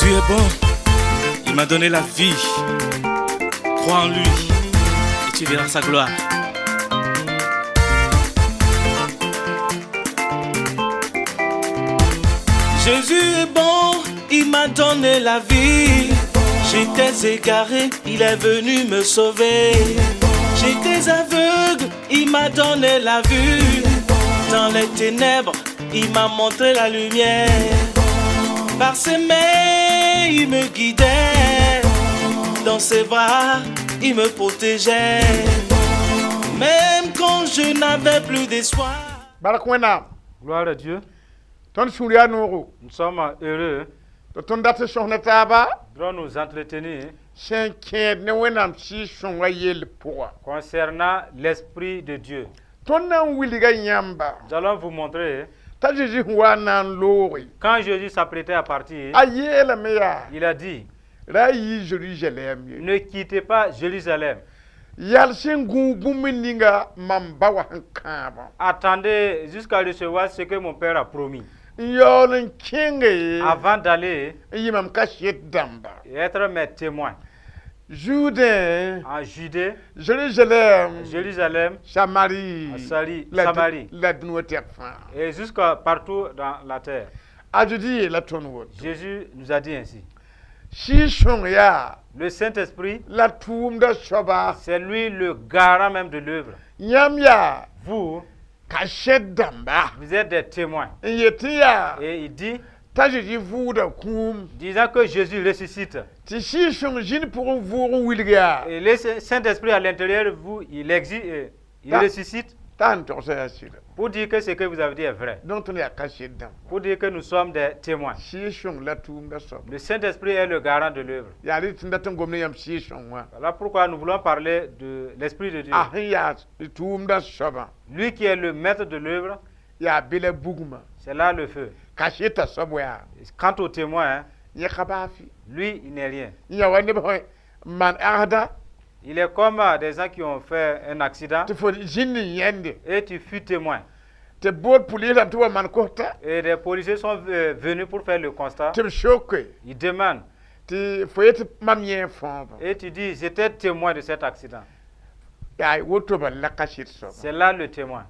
Jésus est bon, il m'a donné la vie. Crois en lui et tu verras sa gloire. Jésus est bon, il m'a donné la vie. J'étais égaré, il est venu me sauver. J'étais aveugle, il m'a donné la vue. Dans les ténèbres, il m'a montré la lumière. Par ses mains, il me guidait. Dans ses bras, il me protégeait. Même quand je n'avais plus d'espoir. Barakwena, Gloire à Dieu. ton souria nuru, Nous sommes heureux ton date shohnataba, de nous entretenir shenke ne wenam si shonwayel pour. concernant l'Esprit de Dieu. Ton nan wiliga nyamba, Nous allons vous montrer, ta Jésus wanan lori. quand Jésus s'apprêtait à partir, Ayela meya, il a dit, rayi Jérusalem. ne quittez pas Jérusalem. Yalsin gumininga mambawa hankaba. Attendez jusqu'à recevoir ce que mon Père a promis. Yolin kinge, Avant d'aller yimam kashet damba. et être mes témoins Jude, en Judée, Jérusalem, Jérusalem, Samarie, à Samarie la dnoter fin. et jusqu'à partout dans la terre. Ajudi la tonwood. Jésus nous a dit ainsi. Si shon ya, Le Saint-Esprit, la toum da shoba, c'est lui le garant même de l'œuvre. nyam ya, Vous, kashet damba. vous êtes des témoins. Yeti ya, Et il dit, ta Jésus vuda kum. disant que Jésus ressuscite. Ti si shon jin pour un vour wilga. Et le Saint-Esprit à l'intérieur de vous, il existe, il Ah. ressuscite Tan torsa ya sila. pour dire que ce que vous avez dit est vrai. Donc on ya kashet dam. Pour dire que nous sommes des témoins. Si shon la toum da shoba. Le Saint-Esprit est le garant de l'œuvre. Ya ri tinda tan gomne yam si shon wa. Voilà pourquoi nous voulons parler de l'Esprit de Dieu. Ah ya toum da shoba. Lui qui est le maître de l'œuvre, Ya bile buguma. c'est là le feu. Kashet ta sobwa. Quant au témoin, hein, Ya kabafi. lui, il n'est rien. Ya wande ba man arda. Il est comme des gens qui ont fait un accident Ti fo jinni yende. et tu fus témoin. Te bod police am tuwa man kota. Et des policiers sont venus pour faire le constat. Te choque. Ils demandent. Ti foyete mamien fond. Et tu dis, j'étais témoin de cet accident. Ya woto ba la kashit so. C'est là le témoin.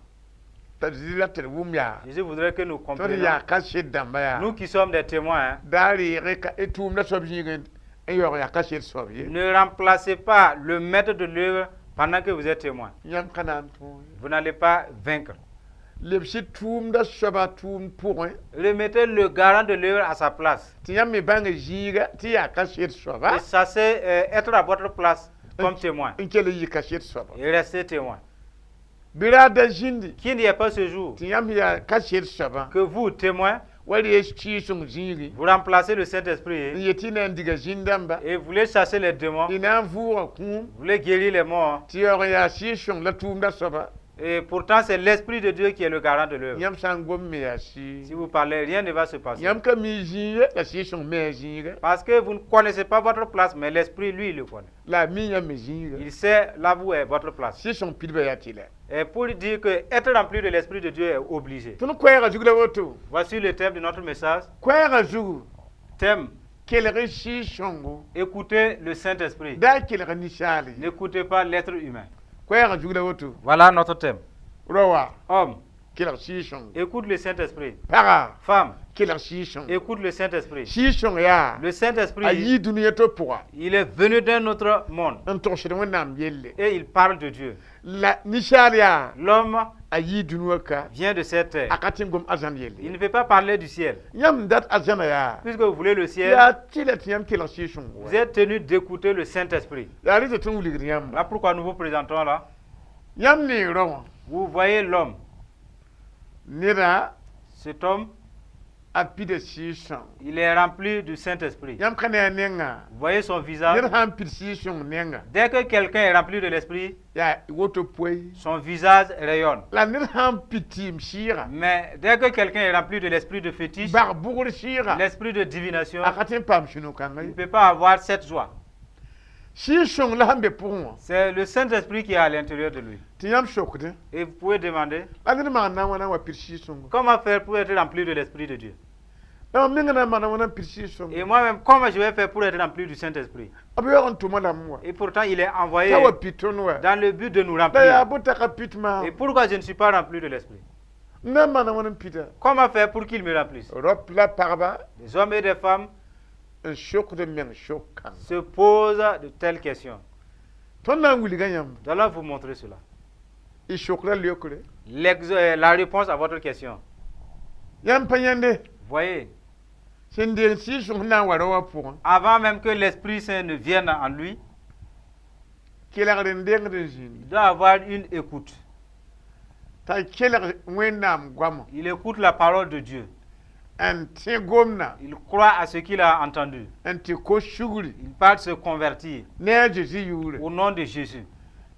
Ta zila te wumya. Je voudrais que nous Tori comprenions. ya kashit damba ya. Nous qui sommes des témoins, hein, Dari reka etum na so bigen. Eyor ya kashit so bi. ne remplacez pas le maître de l'œuvre pendant que vous êtes témoin. Nyam kanan to. Vous n'allez pas vaincre. Lepsi tum da shoba tum pour. Remettez le garant de l'œuvre à sa place. Ti yam me bang jiga ti ya kashit so ba. Et ça c'est être à votre place comme témoin. Inkele yi kashit so ba. Et rester témoin. Bira da jindi. Qu'il n'y ait pas ce jour Ti yam ya kashit so ba. que vous, témoins, Wali eski song jingi. vous remplacez le Saint-Esprit Yeti na ndiga jindamba. et vous voulez chasser les démons, Ina vour kum. vous voulez guérir les morts. Ti yor ya si shong la tum da so ba. Et pourtant, c'est l'Esprit de Dieu qui est le garant de l'œuvre. Yam sang gom me ya si. Si vous parlez, rien ne va se passer. Yam ka mi jinga la si shong me jinga. Parce que vous ne connaissez pas votre place, mais l'Esprit, lui, il le connaît. La mi yam me jinga. Il sait là où est votre place. Si shong pilba ya ti la. Et pour dire que être rempli de l'Esprit de Dieu est obligé. Tun kwera jugla woto. Voici le thème de notre message. Kwera jugu. Thème, Kelere si shongo. écoutez le Saint-Esprit. Da kelere ni shali. N'écoutez pas l'être humain. Kwera jugla woto. Voilà notre thème. Rowa. Homme, Kelere si shongo. écoute le Saint-Esprit. Para. Femme, Kelere si shongo. écoute le Saint-Esprit. Si shong ya. Le Saint-Esprit, Ayi dunia to pour. il est venu d'un autre monde Antoshire wenam yelle. et il parle de Dieu. La ni shali ya. L'homme Ayi dunia ka. vient de cette terre. Akatin gom azan Il yelle. ne peut pas parler du ciel. Yam dat azana ya. Puisque vous voulez le ciel, Ya tilet yam kelere si shongo. vous êtes tenu d'écouter le Saint-Esprit. Ya ri tun wulir yam. Voilà pourquoi nous vous présentons là. Yam ni ron. Vous voyez l'homme. Nira Cet homme, api de si shong. il est rempli du Saint-Esprit. Yam kana nenga. Vous voyez son visage. Nira ham pir si shong nenga. Dès que quelqu'un est rempli de l'Esprit, Ya woto poy. son visage rayonne. La nira ham pitim shira. Mais dès que quelqu'un est rempli de l'esprit de fétiche, Bar bugur shira. l'esprit de divination, Akatin pam shino il ne kangai. peut pas avoir cette joie. Si shong la hambe pour. C'est le Saint-Esprit qui est à l'intérieur de lui. Ti yam shokde. Et vous pouvez demander, Anir ma na wana wa pir si shong. comment faire pour être rempli de l'Esprit de Dieu? na mingana mana wana pirsi son Et moi-même, comment je vais faire pour être rempli du Saint-Esprit? abiyo on tuma la moi Et pourtant, il est envoyé tawa piton wa dans le but de nous da remplir. ya buta ka pitma Et pourquoi je ne suis pas rempli de l'Esprit? na mana wana pita Comment faire pour qu'il me remplisse? rop la parba Les hommes et les femmes un choc de men choc kan se posent de telles questions. ton na nguli ganyam Nous allons vous montrer cela. i choc la liokule La réponse à votre question. yam panyande Voyez, sen den si son na wara wa pour avant même que l'Esprit Saint ne vienne en lui, kila ren den de jin il doit avoir une écoute. ta kila wenam gwam Il écoute la parole de Dieu. en te gomna Il croit à ce qu'il a entendu. en te ko shuguri Il part se convertir ne je si yure au nom de Jésus.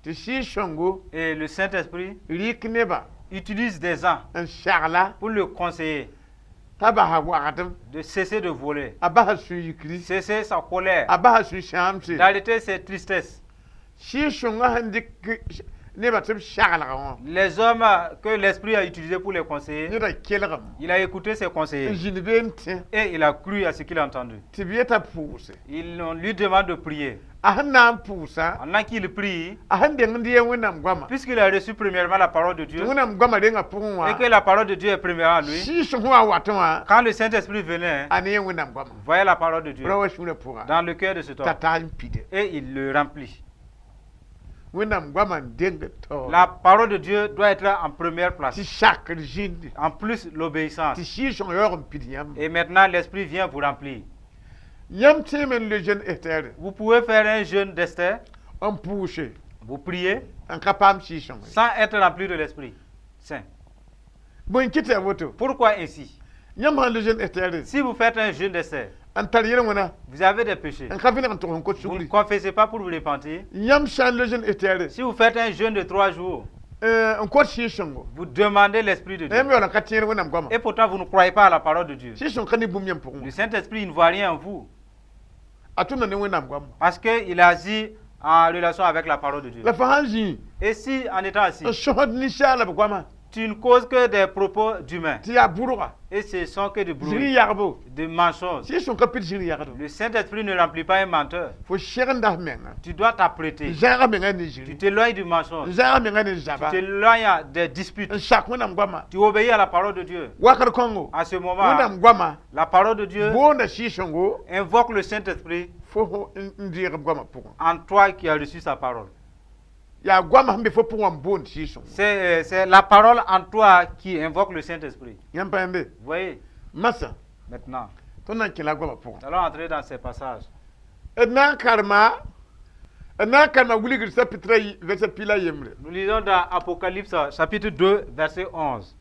te si shongo Et le Saint-Esprit rik neba utilise des gens en charla pour le conseiller taba ha wagatam de cesser de voler, abaha su yikri cesser sa colère, abaha su shamse d'arrêter ses tristesses. si shonga handik neba tum shagla on Les hommes que l'Esprit a utilisés pour les conseiller, ni da kelgam il a écouté ses conseillers jin bente et il a cru à ce qu'il a entendu. tibieta puse On lui demande de prier. ahanna pusa Pendant qu'il prie, ahande ndiye wenam gwama puisqu'il a reçu premièrement la parole de Dieu wenam gwama denga punwa et que la parole de Dieu est première en lui, si shonga watwa quand le Saint-Esprit venait, ane wenam gwama voyait la parole de Dieu rawa shura pura dans le cœur de cet homme tata impide et il le remplit. wenam gwama denga to La parole de Dieu doit être en première ti place. shakr jindi En plus, l'obéissance. ti si shonga yorum pidiyam Et maintenant, l'Esprit vient vous remplir. yam temen le jeune etere Vous pouvez faire un jeûne d'Esther, on pousse vous priez, en kapam si shonga sans être rempli de l'Esprit Saint. bon kite woto Pourquoi ainsi? yam han le jeune etere Si vous faites un jeûne d'Esther, en tariyere wona vous avez des péchés. en kafina en tohon ko Vous ne sugri confessez pas pour vous repentir. yam shan le jeune etere Si vous faites un jeûne de 3 jours, en ko si shongo vous demandez l'Esprit de Dieu. yam yola katiyere wenam gwama Et pourtant, vous ne croyez pas à la parole de Dieu. si shon kani bum yam pour Le Saint-Esprit il ne voit rien en vous. atuna ne wenam gwama Parce qu'il agit en relation avec la parole de Dieu. la fahanji Et si, en étant assis, shohad ni shala gwama tu ne causes que des propos d'humains, ti ya buruga et ce sont que des jiri bruits, yarbo des mensonges, si shon kapit jiri yardo le Saint-Esprit ne remplit pas un menteur. fo sheranda menga Tu dois t'apprêter. jara menga ni Tu jiri t'éloignes du mensonge. jara menga ni Tu jaba t'éloignes des disputes. shak wenam gwama Tu obéis à la parole de Dieu. wakar kongo À ce moment, wenam gwama la parole de Dieu bonda si shongo invoque le Saint-Esprit fo ndire gwama pour en toi qui as reçu sa parole. ya gwama hambe fo pour bon si shongo C'est la parole en toi qui invoque le Saint-Esprit. yam pambe Vous voyez, masa maintenant, tona kila gwama pour nous allons entrer dans ces passages. na karma wuligir sa pitra verset pila yemre Nous lisons dans Apocalypse chapitre 2, verset 11.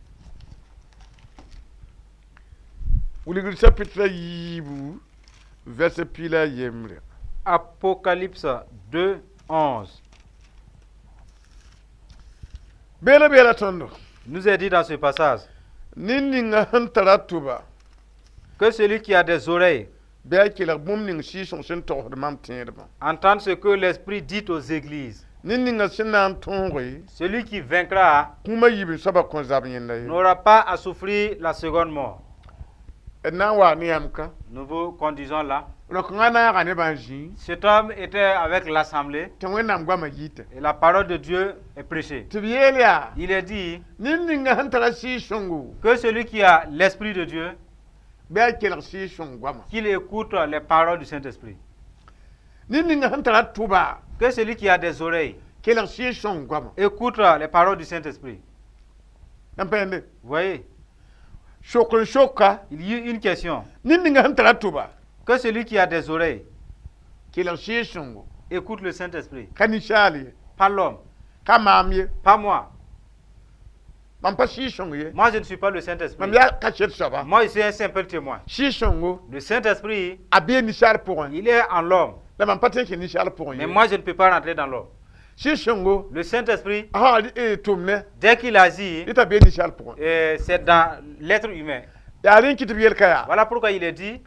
wuligir sa pitra yibu verset pila yemre Apocalypse 2, 11. bela tondo Nous est dit dans ce passage nini nga hantara tuba que celui qui a des oreilles be kila bum ning si son sen to de mam tierba entende ce que l'Esprit dit aux églises. nini nga sinan tongoy Celui qui vaincra kuma yibi saba kon zab yenda yi n'aura pas à souffrir la seconde mort. na wa ni amka Nous vous conduisons là. lo ngana ga ne banji Cet homme était avec l'assemblée te wenam gwama yite et la parole de Dieu est prêchée. tibiyelia Il est dit nini nga hantara si songo que celui qui a l'Esprit de Dieu, be kila si son gwama qu'il écoute les paroles du Saint-Esprit. nini nga hantara tuba Que celui qui a des oreilles kila si son gwama écoute les paroles du Saint-Esprit. yam pambe Vous voyez, shokon shoka il y a une question. nini nga hantara tuba Que celui qui a des oreilles kila si songo écoute le Saint-Esprit. kanishali Pas l'homme, kamamye pas moi. mam pa si songo ye Moi, je ne suis pas le Saint-Esprit. mam ya kachet saba Moi, je suis un simple témoin. si songo Le Saint-Esprit, abie nishar pour un il est en l'homme. la mam patin ki nishar pour un Mais moi, je ne peux pas rentrer dans l'homme. si songo Le Saint-Esprit, ah tumne dès qu'il agit, ita be nishar pour un c'est dans l'être humain. ya rin ki tibiyel kaya Voilà pourquoi il est dit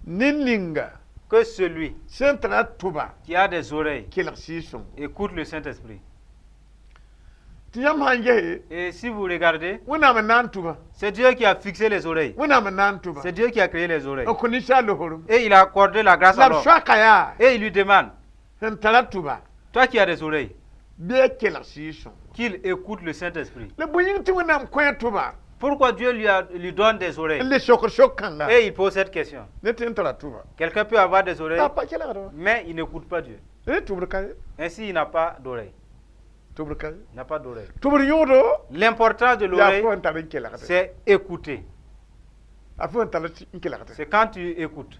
ninninga que celui sentana tuba qui a des oreilles kila si songo écoute le Saint-Esprit. ti yam hanje Et si vous regardez, wona ma nan tuba c'est Dieu qui a fixé les oreilles. wona ma nan tuba C'est Dieu qui a créé les oreilles. o kuni sha lo horum Et il a accordé la grâce à la l'homme. shaka ya Et il lui demande, en tala tuba toi qui as des oreilles, be kela sison qu'il écoute le Saint-Esprit. le buyin ti wona ko tuba Pourquoi Dieu lui donne des oreilles? le shokanga Et il pose cette question. ne tin tala tuba Quelqu'un peut avoir des oreilles, ta pa kela do mais il n'écoute pas Dieu. tubur kay Ainsi, il n'a pas d'oreille. tubur kay Il n'a pas d'oreille. tubur yodo L'importance de ya l'oreille, fo en tala kela c'est écouter. afo en tala kela C'est quand tu écoutes.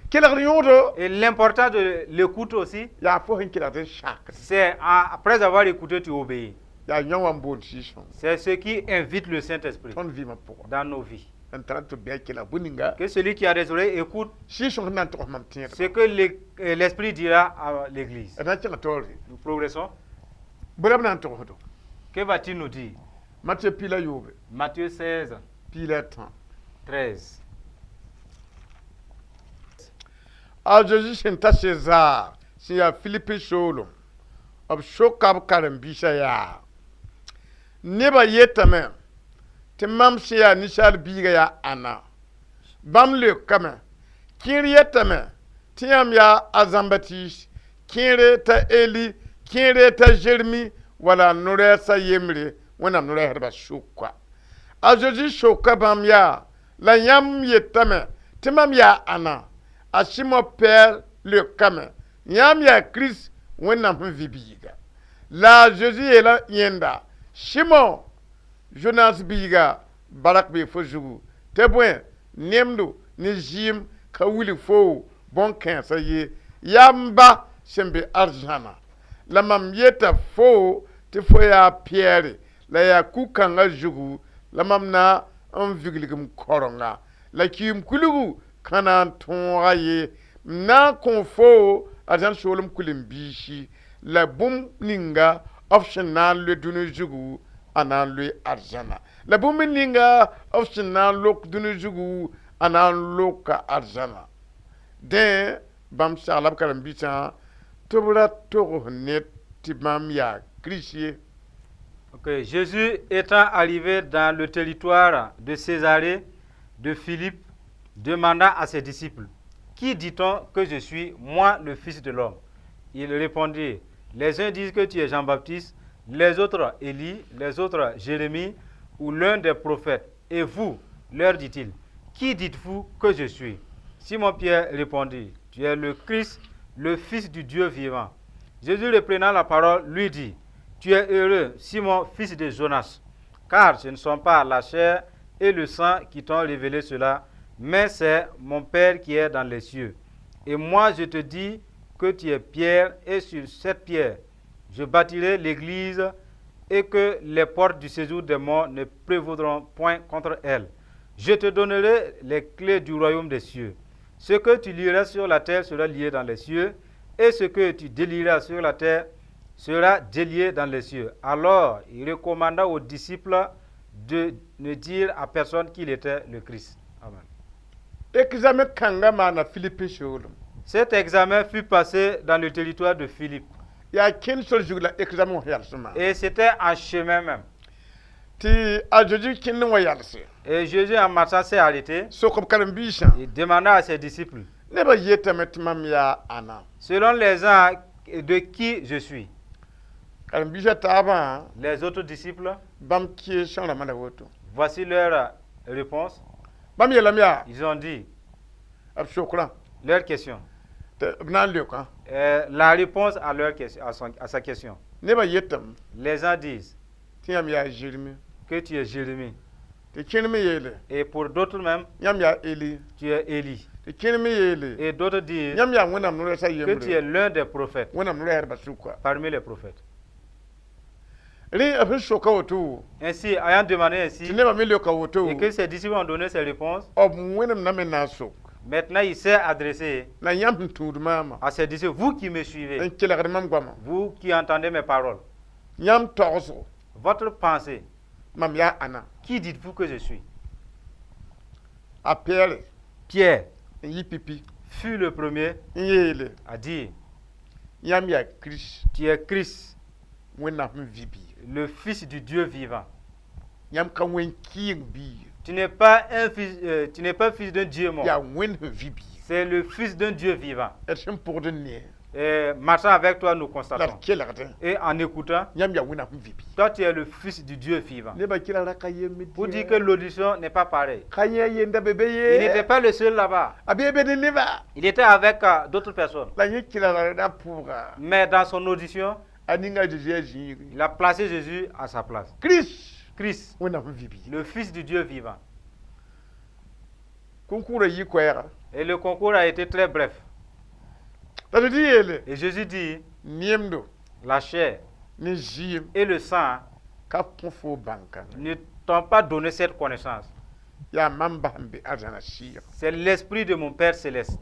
kela yodo Et l'importance de l'écoute aussi, ya fo en kela shak c'est après avoir écouté, tu obéis. ya nyawan bon sison C'est ce qui invite le Saint-Esprit ton vie ma pour dans nos vies. en tala to be kela buninga Que celui qui a des oreilles écoute sison nan to mam tin ce que l'Esprit dira à l'Église. ana tinga tori Nous progressons. buram nan to hodo Que va-t-il nous dire? Matthieu pila yobe Matthieu 16, pila tan 13. a Jésus senta César si ya Philippe Solo ob shokab karam bisha ya neba yetame te mam si ya nishal biga ya ana bam le kame kin yetame tiam ya Azambatis kin ta Eli kin ta Jeremi wala nure sa yemre wana nure herba shukwa a Jésus shokabam ya la yam yetame te mam ya ana a Simon Père le Kame, Yam ya Christ, Wenam Vibiga. La Jésus est là, Yenda. Simon, Jonas Biga, Barak Befojou, Tebouin, Nemdo, Nijim, Kawili Fo, Bon ça y est, Yamba, Sembe Arjana. La Mamieta Fo, te foya Pierre, la ya Kukanga Jougou, la Mamna, un vigligum koronga, la Kim Kulugu, kana tonraye na konfo ajan sholum kulim bishi la bum ninga optional le dunu jugu anan le arjana la bum ninga optional lok dunu jugu anan loka arjana de bam shalab karam bicha tobra to net tibam ya Christier. Ok, Jésus étant arrivé dans le territoire de Césarée de Philippe, demanda à ses disciples, qui dit-on que je suis, moi, le Fils de l'homme? Il répondit, les uns disent que tu es Jean-Baptiste, les autres Élie, les autres Jérémie ou l'un des prophètes. Et vous, leur dit-il, qui dites-vous que je suis? Simon-Pierre répondit, tu es le Christ, le Fils du Dieu vivant. Jésus reprenant la parole lui dit, tu es heureux, Simon, fils de Jonas, car ce ne sont pas la chair et le sang qui t'ont révélé cela, mais c'est mon Père qui est dans les cieux. Et moi, je te dis que tu es Pierre, et sur cette pierre, je bâtirai l'église, et que les portes du séjour des morts ne prévaudront point contre elle. Je te donnerai les clés du royaume des cieux. Ce que tu lieras sur la terre sera lié dans les cieux, et ce que tu délieras sur la terre sera délié dans les cieux. Alors, il recommanda aux disciples de ne dire à personne qu'il était le Christ. Amen. Examen kanga mana Philippe Sholum. Cet examen fut passé dans le territoire de Philippe. Ya ken sol jugla examen yalsuma. Et c'était en chemin même. Ti a Jésus kin wa yalse. Et Jésus en marchant s'est arrêté. Sokob karam bisha. Il demanda à ses disciples, Neba yetame timam ya ana. selon les uns, de qui je suis? Karam bisha taba Les autres disciples, bam ki shara mana woto. voici leur réponse. Bam yelam ya Ils ont dit ab shokran. leur question. Te bnan le kan. La réponse à, à sa question. Neba yetam Les uns disent tiyam ya Jérémie. que tu es Jérémie. Te kinmi yele. Et pour d'autres même, Yam ya Eli. tu es Élie. Te kinmi yele. Et d'autres disent Yam ya wonam no sa que tu es yemre. l'un des prophètes, Wonam no herba sukwa. parmi les prophètes. Ri ab shoka woto. Ainsi, ayant demandé ainsi, Ti neba mi le ka woto. et que ses disciples ont donné ces réponses, Ob wonam na men na sok. maintenant il s'est adressé Na yam tuud mama. à ses disciples, vous qui me suivez, En kelagre mam gwama. vous qui entendez mes paroles, Yam torso. votre pensée, Mam ya ana. qui dites-vous que je suis? A Pierre. Pierre Yi pipi. fut le premier Yele. à dire, Yam ya Christ. tu es Christ, Wonam vibi. le Fils du Dieu vivant. Yam ka wen kiing bi. Tu n'es pas fils d'un Dieu mort. Ya wen vi bi. C'est le Fils d'un Dieu vivant. Et sim pour de ne. Et marchant avec toi, nous La constatons. kelagde. Et en écoutant, Yam ya wen vi bi. toi, tu es le Fils du Dieu vivant. Ne ba kila la ka yemi. Pour dire que l'audition n'est pas pareille. Kanya yenda bebe Il n'était ye. pas le seul là-bas. Abebe de neva. Il était avec d'autres personnes. La ye kila la da pour. Mais dans son audition, Aninga de Jésus. il a placé Jésus à sa place. Christ, Wen vi bi. le Fils du Dieu vivant. Concours yi kwera. Et le concours a été très bref. Ta de diele. Et Jésus dit, Niemdo. la chair Ne jim et le sang ka fo bankan. ne t'ont pas donné cette connaissance. Ya mamba hambe azana shir. C'est l'Esprit de mon Père céleste.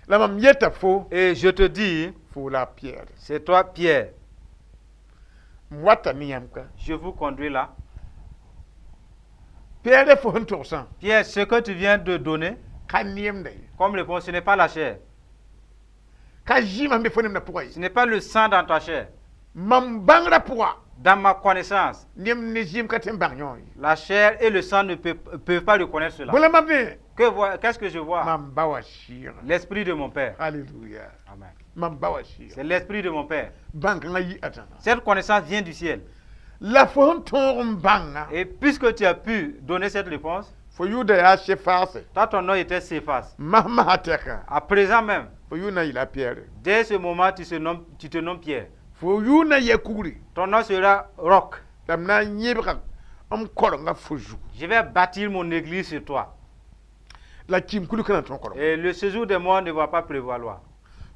La mam yeta fo Et je te dis, fo la pierre. c'est toi, Pierre. Mwata niyam ka. Je vous conduis là. Pierre fo huntosan. Pierre, ce que tu viens de donner, Ka niyam dai. comme réponse, ce n'est pas la chair. Ka jima mbe fo na pourquoi. Ce n'est pas le sang dans ta chair. Mam bangra pourquoi. Dans ma connaissance, Niem ne jim ka tem bagnon. la chair et le sang ne peuvent pas reconnaître cela. Bola mamne. Qu'est-ce que je vois? Mam bawa shir. L'Esprit de mon Père. Alléluia. Amen. Mam bawa shir. C'est l'Esprit de mon Père. Bankan yi atana. Cette connaissance vient du ciel. La fo huntorum banga. Et puisque tu as pu donner cette réponse, Fo yuda ya shefase. toi, ton nom était Céphas. Mahma hateka. À présent même, Fo yuna ila pierre. dès ce moment, tu te nommes Pierre. Fo yuna ye kugri. Ton nom sera Roc. Damna nyebra koronga fuju. Je vais bâtir mon église sur toi. La kim kulu kana ton koronga. Et le séjour des morts ne va pas prévaloir.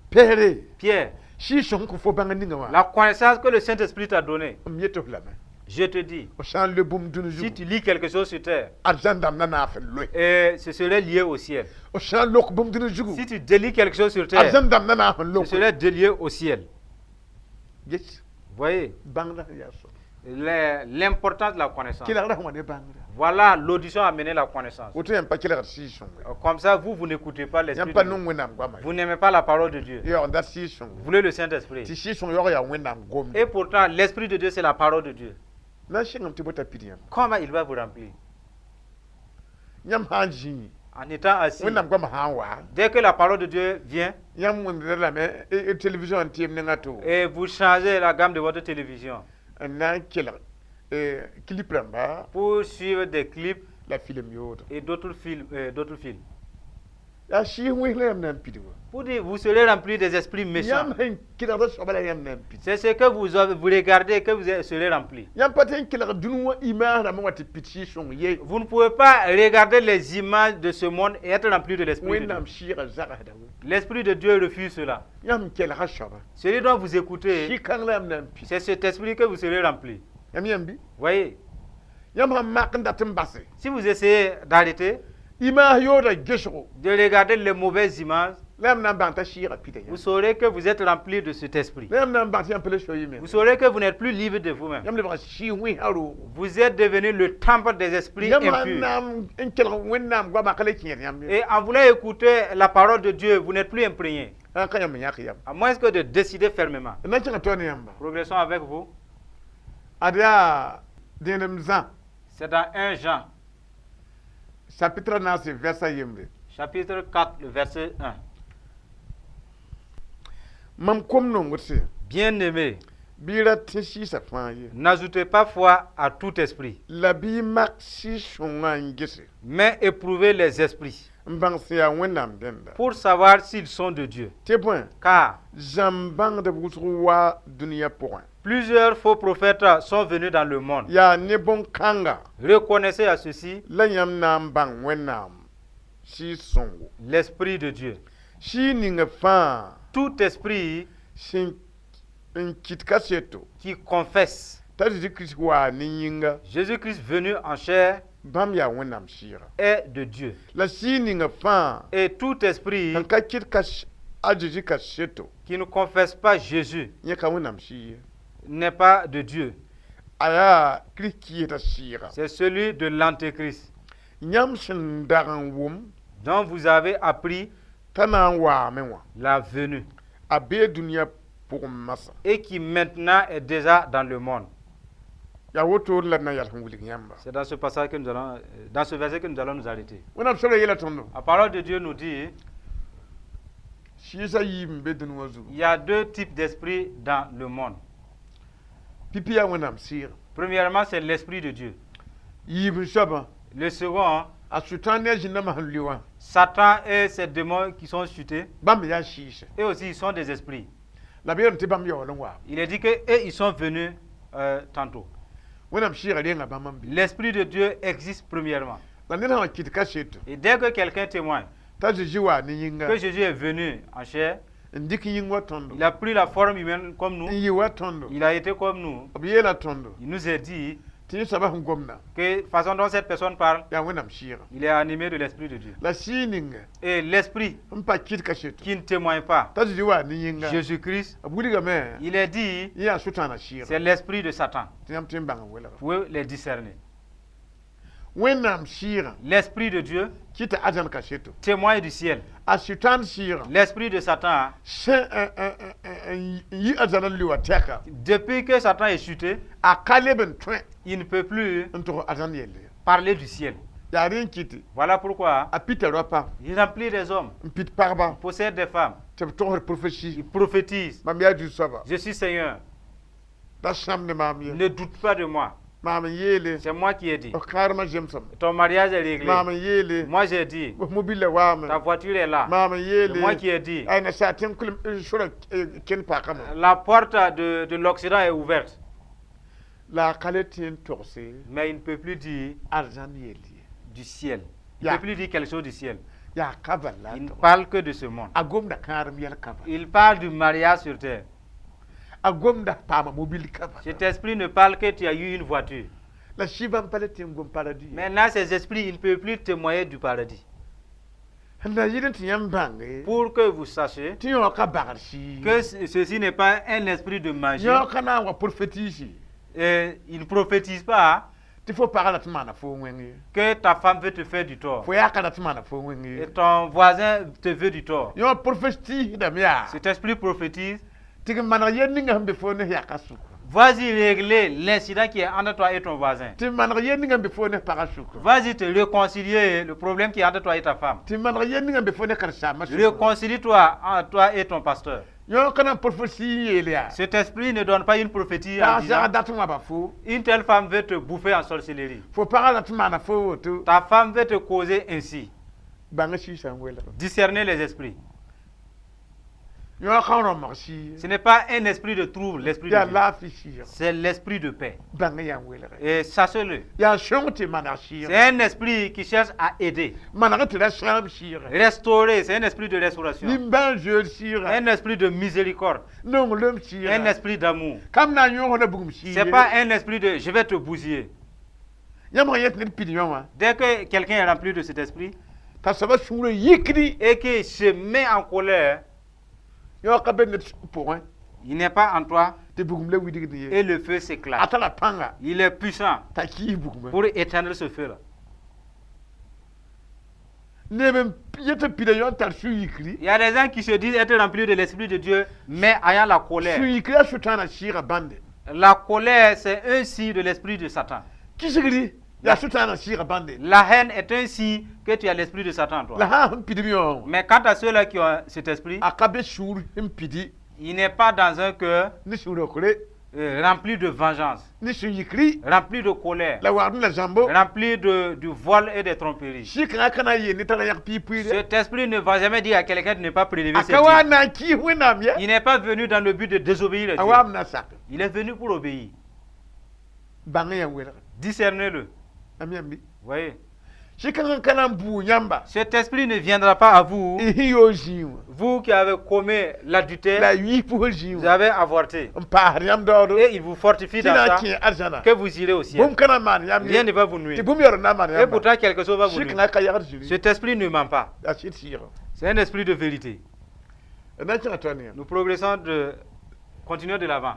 Pere. Pierre, Si son ko fo banga ninga wa. la connaissance que le Saint-Esprit t'a donnée, Mieto la main. je te dis, O chan le boum dunu si ju. tu lis quelque chose sur terre, Arjan dam na na fa loy. et ce serait lié au ciel. O chan lok boum dunu ju. Si tu délis quelque chose sur terre, Arjan dam na na fa ce lok. serait délié au ciel. Yes. Vous voyez Banga ya so. l'importance de la connaissance. Kila ra wane banga. Voilà, l'audition a mené la connaissance. Oto yam pa kila si son. Comme ça, vous n'écoutez pas l'Esprit Yam pa de Dieu. nun wenam gwa Vous n'aimez pas la parole de Dieu. Yo nda si son. Vous voulez le Saint-Esprit. Ti si son yo ya wenam gom. Et pourtant, l'Esprit de Dieu, c'est la parole de Dieu. Na shingam ti bota pidiam. Comment il va vous remplir? Yam hanji. En étant assis. Wenam gwa hanwa. Dès que la parole de Dieu vient, Yam wendra la me télévision antiem nenga to. et vous changez la gamme de votre télévision Na kila clip ramba pour suivre des clips la film yodo. et d'autres films. Ya shi wele yam nan pidiwa. Pour dire, vous serez rempli des esprits méchants. Yam hen kila da sobala yam nan pidi. C'est ce que vous regardez que vous serez rempli. Yam paten kila dunwa imana mo wati piti son ye. Vous ne pouvez pas regarder les images de ce monde et être rempli de l'Esprit de Dieu. Wenam shira zara da. L'Esprit de Dieu refuse cela. Yam kila ha shoba. Celui dont vous écoutez, Shi kan la yam nan pidi. c'est cet esprit que vous serez rempli. Yam yambi. Voyez, Yam ha makanda timbasse. si vous essayez d'arrêter, Ima yoda gesho. de regarder les mauvaises images, Lam nan banta shira pidi. vous saurez que vous êtes rempli de cet esprit. Lam nan banta yam pele shoyi me. Vous saurez que vous n'êtes plus libre de vous-même. Yam le ba shi wi haru. Vous êtes devenu le temple des esprits Yam impurs. nam en kila wenam gwa makale kiyen yam. Et en voulant écouter la parole de Dieu, vous n'êtes plus imprégné. An kan yam yak yam. À moins que de décider fermement. Na chinga toni yamba. Progressons avec vous. Ada denem zan. C'est dans 1 Jean, Chapitre 9 verset yemre. chapitre 4, le verset 1. Mam kom no ngotse. Bien-aimés, Bira tishi sa fanye. n'ajoutez pas foi à tout esprit, La bi mak si shonga ngese. mais éprouvez les esprits, Mbang se ya wenam denda. pour savoir s'ils sont de Dieu. Te point. Car Jambang de busruwa dunia point. plusieurs faux prophètes sont venus dans le monde. Ya ne bon kanga. Reconnaissez à ceci La yam nam bang wenam. Si songo. l'Esprit de Dieu. Si ninga fa. Tout esprit Sin en kitka seto. qui confesse Tadi Christ wa ninga. Jésus-Christ venu en chair Bam ya wenam shira. est de Dieu. La si ninga fa. Et tout esprit Kan ka kitka ajiji ka seto. qui ne confesse pas Jésus Nye ka wenam shira. n'est pas de Dieu. Aya Christ ta shira. C'est celui de l'Antéchrist, Nyam shin daran wum. dont vous avez appris Tanan wa menwa. la venue. Abe dunia pʋgẽ masa et qui maintenant est déjà dans le monde. yaa wotoor la na yɛl sẽn wilg yãmba C'est dans ce passage que nous allons, dans ce verset que nous allons nous arrêter. wẽnnaam sola yeela tõndo La parole de Dieu nous dit, sɩɩsa yiib n be dũni wã zugu il y a deux types d'esprits dans le monde. pipi yaa wẽnnaam sɩɩg Premièrement, c'est l'esprit de Dieu. yiib n soabã Le second, a sʋtãan ne a zĩnnãmbã sẽn lʋɩ wã Satan et ses démons qui sont chutés, bãmb yaa sɩɩse eux aussi ils sont des esprits. la b yeelame tɩ bãmb yaool n wa Il est dit qu'eux ils sont venus tantôt. wẽnnaam sɩɩga renga bãmb n bɩ L'esprit de Dieu existe premièrement. la ned sã wa kɩt ka seto Et dès que quelqu'un témoigne t'a zeezi wa ne yĩnga que Jésus est venu en chair, n dɩk yĩng wa tõndo il a pris la forme humaine comme nous, n yɩ wa tõndo il a été comme nous. b yeela tõndo Il nous a dit tɩ yẽ soaba sẽn gomda que façon dont cette personne parle, yaa wẽnnaam sɩɩga il est animé de l'esprit de Dieu. la sɩɩ ninga Et l'esprit n pa kɩt ka seto qui ne témoigne pas, t'a zeezi wa ne yĩnga Jésus-Christ, b wilgame il est dit, yẽ yaa sʋtãana sɩɩga c'est l'esprit de Satan. tɩ yãmb tɩ n bãng welga Vous pouvez les discerner. wẽnnaam sɩɩga L'esprit de Dieu kɩta adãn ka seto témoigne du ciel. a sʋtãan sɩɩga L'esprit de Satan, sẽn n yi adãna n lʋɩ wa tɛka depuis que Satan est chuté, a ka leb n tõe il ne peut plus n tʋg adãn yelle parler du ciel. yaa rẽ n kɩtɩ Voilà pourquoi a pita roapã il remplit des hommes, n pit pagba il possède des femmes, tɩ b togsd profesi il prophétise. mam yaa zu-soaba Je suis Seigneur, da sãmb ne maam ye ne doute pas de moi. maam n yeele C'est moi qui ai dit. b kãadmã zemsame Ton mariage est réglé. maam n yeele Moi j'ai dit. b mobila waame Ta voiture est là. maam n C'est moi qui yeele ai dit. ay nasaa tẽn kulm sora kẽnd pakame La porte de l'Occident est ouverte. la a ka le tɩ n togse Mais il ne peut plus dire arzãn yel ye du ciel. Il ne Ya. peut plus dire quelque chose du ciel. yaa ka bal la a Il ne tog parle que de ce monde. a gomda kãadem yɛl kaba Il parle du mariage sur terre. a gomda paama mobil kaba Cet esprit ne parle que tu as eu une voiture. la sɩbã n pa le tɩ n gom paradis ye Maintenant, ces esprits, ils ne peuvent plus témoigner du paradis. n na yɩd n tɩ yãmb bãnge Pour que vous sachiez tɩ yõ ka bagd sɩ que ceci n'est pas un esprit de magie. yõ ka na n wa profétise Et il ne prophétise pas tɩ fo pagã la tɩ maana fo wẽng ye que ta femme veut te faire du tort. fo yaa ka la tɩ maana fo wẽng ye Et ton voisin te veut du tort. yõ profétisdame yaa Cet esprit prophétise. tɩ n maneg yel ninga sẽn be fo ne yaka sʋka Vas-y régler l'incident qui est entre toi et ton voisin. tɩ maneg yel ninga n be fo ne pagã sʋka Vas-y te réconcilier le problème qui est entre toi et ta femme. tɩ maneg yel ninga n be fo ne karen-saamã sʋka Réconcilie-toi entre toi et ton pasteur. yõ ka na n profétie yeel yaa Cet esprit ne donne pas une prophétie en pag disant zag dat n wa ba fo une telle femme veut te bouffer en sorcellerie. fo pagã la tɩ maana fo woto Ta femme veut te causer ainsi. bãng sɩɩsã n welg Discerner les esprits. yõ ka n rõmg sɩ Ce n'est pas un esprit de trouble, l'esprit de yaa Dieu. laafɩ sɩɩg C'est l'esprit de paix. bãng yaa n welge Et sachez-le. yaa sõng tɩ maneg sɩɩg C'est un esprit qui cherche à aider, maneg tɩ ra sãab sɩɩge restaurer. C'est un esprit de restauration. nimbãan zoor sɩɩga Un esprit de miséricorde. nonglem Un sɩɩga esprit d'amour. kam na n yõog la bugum C'est pas un esprit de je vais te bousiller. yãmbg yet ned pid yõ wã Dès que quelqu'un est rempli de cet esprit t'a soaba sũurã yikri et qu'il se met en colère, yõ ka be ned pʋgẽ il n'est pas en toi tɩ bugum la widgd ye et le feu a s'éclate. tara pãnga Il est puissant t'a kiis bugumã pour éteindre ce feu-là. neb n yeta pida yõ n tar sũ-yikri Il y a des gens qui se disent être remplis de l'esprit de Dieu, mais ayant la colère. sũ-yikri a sʋtãana sɩɩga bãnde La colère, c'est un signe de l'esprit de Satan. kisgri yaa sʋtãana sɩɩga bãnde La haine est un signe que tu as l'esprit de Satan en la toi. sã sẽn pidm yõ Mais quant à ceux-là qui ont cet esprit, a ka be sũur n pidi il n'est pas dans un cœur ne sũ-rokre rempli de vengeance, ne sũ-yikri rempli de colère, la wagd la zãmbo rempli du vol et des tromperies. sɩkãngã ka na n yeel ne tara yãg piig-puiide Cet esprit ne va jamais dire à quelqu'un de ne pas prélever a ses ka wa dîmes. na n kiis wẽnnaam ye Il n'est pas venu dans le but de désobéir à a Dieu. waam na sak Il est venu pour obéir. bãng yã welge Discernez-le. am yãmbi Voyez. sɩkãngã ka na n buu yãmba Cet esprit ne viendra pas à vous, n sẽn yoo zĩig wã vous qui avez commis la l'adultère, yɩ pʋsg zĩig vous wã avez avorté. n paasd yãmb daoodo Et il vous fortifie tɩ dans na n ça, kẽ arzãna que vous irez au bũmb ciel. ka na n maan yãmb Rien ye ne va vous nuire. tɩ bũmb yaoor na n maan Et yãmba pourtant, quelque chose va vous nuire. sɩkãngã ka yagd zuri Cet esprit ne ment pas. a sɩd sɩɩga C'est un esprit de vérité. d na n kẽga tõnd yã Nous progressons continuons de l'avant.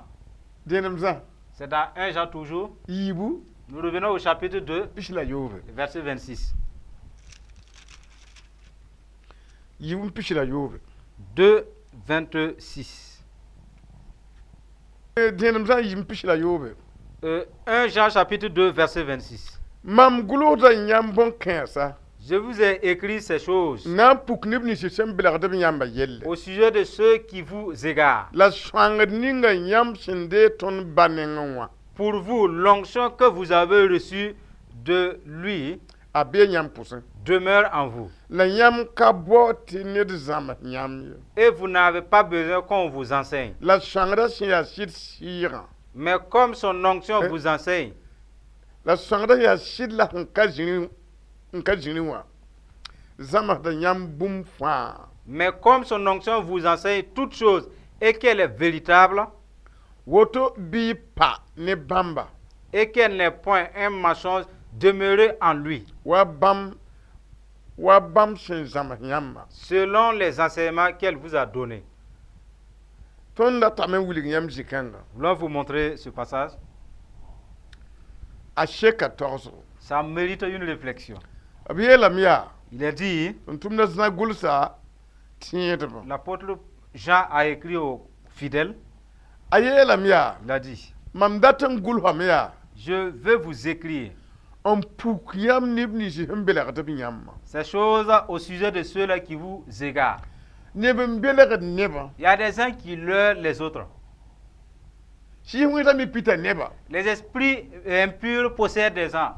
dẽenem zã C'est dans 1 Jean toujours. yiibu Nous revenons au chapitre 2, pis la yoobe verset 26. yiibu n pis la yoobe 2, 26. Denum zan yim pish la yobe. 1 Jean chapitre 2 verset 26. Mam gulo da nyam bon kensa. Je vous ai écrit ces choses Na puk nib ni sisem bilag de nyam ba yelle. au sujet de ceux qui vous égarent. La swangad ninga nyam sinde ton banenwa. Pour vous, l'onction que vous avez reçue de lui Abe nyam pousin. demeure en vous. La nyam ka bo ti ned zam nyam. Et vous n'avez pas besoin qu'on vous enseigne. La swangada sin ya sid sira. Mais comme son onction vous enseigne, La swangada ya sid la nka jini wa. Zama da nyam bum fa. mais comme son onction vous enseigne toutes choses et qu'elle est véritable Woto bi pa ne bamba. et qu'elle n'est point un mensonge, demeurez en lui, Wa bam sin zama nyamma. selon les enseignements qu'elle vous a donnés. Ton da tamen wuli nyam zikanga. Voulons vous montrer ce passage. Ache 14. Ça mérite une réflexion. Abiye la miya. Il est dit, Tum na zna gulsa tiedba. l'apôtre Jean a écrit aux fidèles, Aye la miya. il a dit, Mam datan gulha miya. je veux vous écrire On puk yam nibni si hembele gata binyamma. ces choses au sujet de ceux-là qui vous égarent. Nebe mbele gata neba. Il y a des gens qui leurrent les autres. Si wita mi pita neba. Les esprits impurs possèdent des gens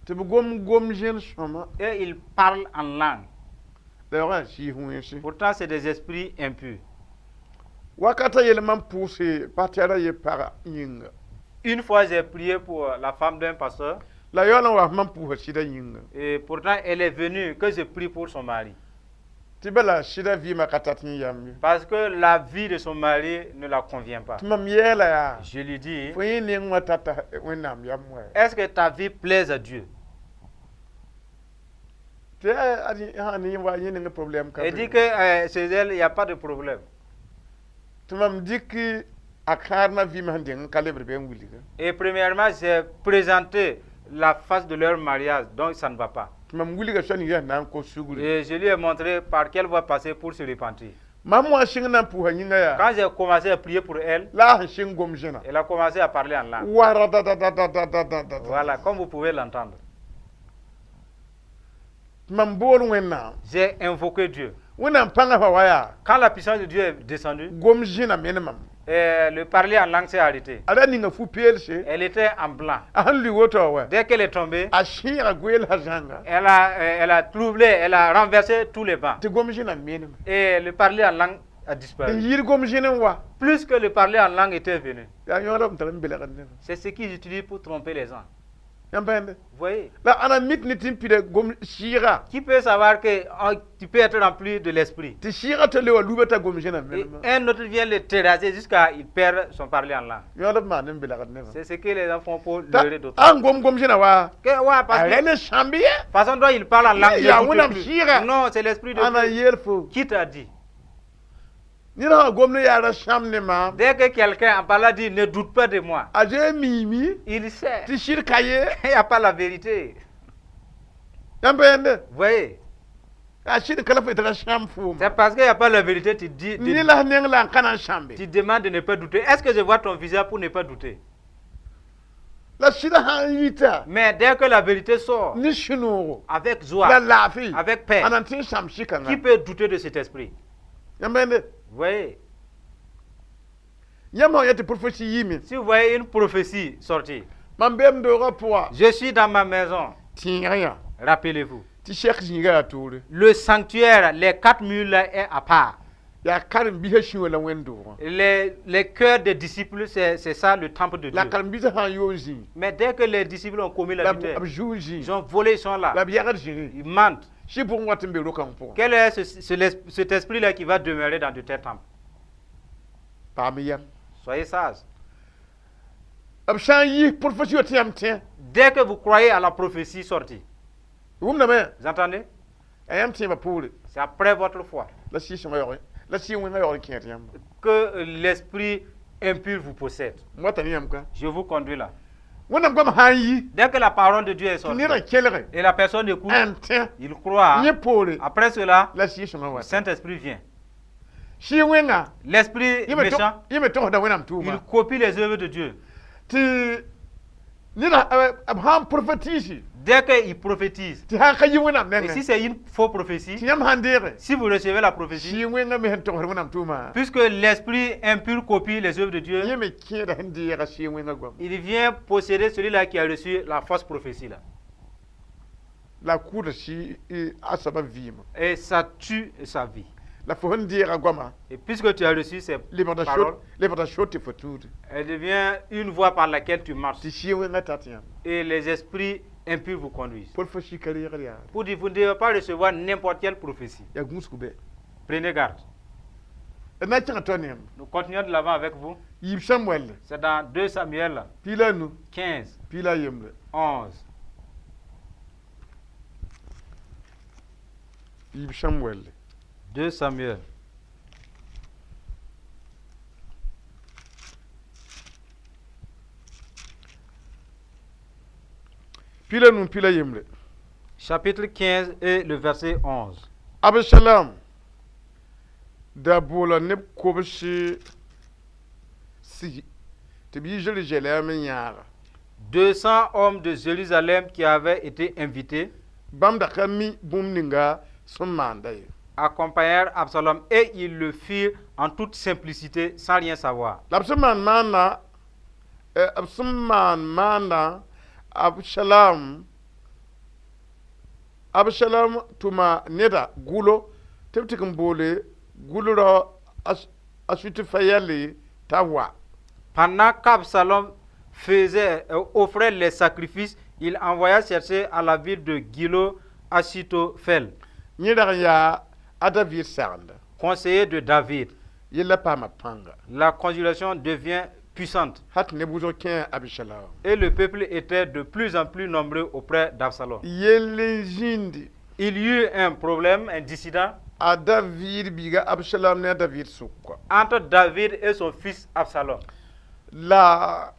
Te gom jen shoma. et ils parlent en langue. D'ailleurs si huensi. Pourtant, c'est des esprits impurs. Wakata yeleman pousse patiara ye para yinga. Une fois, j'ai prié pour la femme d'un pasteur La yola wa man pousse sida yinga. et pourtant, elle est venue que je prie pour son mari. Tibela sida vi makatatin yammi. Parce que la vie de son mari ne la convient pas. Tumam yela ya. Je lui dis, Foyin ne ngwa tata wenam yamwe. est-ce que ta vie plaise à Dieu? Te adi hani wa yin problème ka. Elle dit que chez elle, il n'y a pas de problème. Tumam diki akarna vi man den kalebre ben wuli. Et premièrement, j'ai présenté la face de leur mariage, donc ça ne va pas. Tumam wuli ga shani ya nan ko suguri. Et je lui ai montré par quelle voie passer pour se repentir. Mamwa shingna pouha yinga ya. Quand j'ai commencé à prier pour elle, La han shingom jena. elle a commencé à parler en langue. Wara da. Voilà, comme vous pouvez l'entendre. Tumam bol wenna. J'ai invoqué Dieu. Wenna panga fa waya. Quand la puissance de Dieu est descendue, Gom jena menam. le parler en langue s'est arrêté. Ada ninga fu PLC. Elle était en blanc. Ahan li woto wa. Dès qu'elle est tombée, Ashira gwel hazanga. elle a troublé, elle a renversé tous les bancs. Te gom jena menam. Et le parler en langue a Te disparu. yir gom jena wa. Plus que le parler en langue était venu. Ya yora mtalam belagan. C'est ce qu'ils utilisent pour tromper les gens. Yambende. Vous voyez? La ana mit ni timpide gom shira. Qui peut savoir que tu peux être rempli de l'esprit? Te shira te lewa lubeta gom jena Et menam. un autre vient le terrasser jusqu'à il perd son parler en langue. Yora manem belagan. C'est ce que les gens font pour leurrer d'autres. An gom jena wa. Ouais, parce que Alene shambiye. la façon dont il parle en langue, Ya n'écoutez wunam plus. shira. Non, c'est l'esprit de Ana Dieu. yelfo. Qui t'a dit? Nina gom ne yara shamne ma. Dès que quelqu'un en parle dit ne doute pas de moi, Aje mimi. il sait. Ti shir kaye. Il n'y a pas la vérité. Yambende. Vous voyez? A shir kala fe tara sham fu. C'est parce qu'il n'y a pas la vérité, tu dis, Ni la nengla kana shambe. tu demandes de ne pas douter. Est-ce que je vois ton visage pour ne pas douter? La shira han yita. Mais dès que la vérité sort, Ni shunuro. avec La joie, lafi. avec paix, Anantin sham shikanga. qui peut douter de cet esprit? Yambende. Vous voyez? Yama yete prophétie yimi. Si vous voyez une prophétie sortir, Mambem de rapport. je suis dans ma maison, Tinya. rappelez-vous, Ti cheikh zinga atore. le sanctuaire, les 4 murs là est à part. Ya karim bihe shiwe la wendo. Les cœurs des disciples, c'est ça le temple de Dieu. La karim bihe han yozi. Mais dès que les disciples ont commis La l'adultère, abjouji. ils ont volé, ils sont là. La biagat jiri. Ils mentent. Si pour moi tembe rokan pour. Quel est cet esprit-là qui va demeurer dans de tels temples? Parmi yam. Soyez sages. Abshan yi prophétie otiam tien. Dès que vous croyez à la prophétie sortie, Wum na me. vous entendez? Ayam tien va pour. C'est après votre foi La si shama yori. La si wenga yori kiatiam. que l'esprit impur vous possède. Moi tani yam ka. Je vous conduis là. Wonam gam han yi. Dès que la parole de Dieu est sortie Tinira kelere. et la personne écoute, Antien. il croit. Nye pole. Après cela, La si shama le wa. Saint-Esprit vient. shi wenga L'esprit méchant, yime to da wenam il tuma copie les œuvres de Dieu. ti ni da abraham prophétise Dès qu'il prophétise, ti ha ka yi wenam et si nenga c'est une fausse prophétie, ti yam handere si vous recevez la prophétie, shi wenga me to wenam tuma puisque l'esprit impur copie les œuvres de Dieu, yime ke da handere shi wenga gom il vient posséder celui-là qui a reçu la fausse prophétie là. la cour shi asaba vima Et ça tue sa vie. la fo handere goma Et puisque tu as reçu ces liberta paroles, shot liberta shot fo tude elle devient une voie par laquelle tu marches. ti shi wenga tatiam Et les esprits impurs vous conduisent. pour fo shi carrière ya Pour dire, vous ne devez pas recevoir n'importe quelle prophétie. ya gusku be Prenez garde. na tinga tonem Nous continuons de l'avant avec vous. yib samuel C'est dans 2 Samuel pila nu 15, pila yemle 11. yib samuel 2 Samuel. pila nu pila yemle Chapitre 15 et le verset 11. Absalom da bola ne kobshi si te bi Jérusalem nyaara 200 hommes de Jérusalem qui avaient été invités bam da kami bumninga son manday accompagnèrent Absalom et ils le firent en toute simplicité sans rien savoir. Absalom mana Absalom tuma neda gulo tebtikum bole guluro asuti fayali tawa Pendant qu'Absalom offrait les sacrifices, il envoya chercher à la ville de Gilo Achitophel, nyida ya David sanda conseiller de David. yella pama panga La conjuration devient puissante hat ne buzo ken Absalom et le peuple était de plus en plus nombreux auprès d'Absalom. yelle jindi Il y eut un problème, un dissident a David biga Absalom ne David sukko entre David et son fils Absalom. la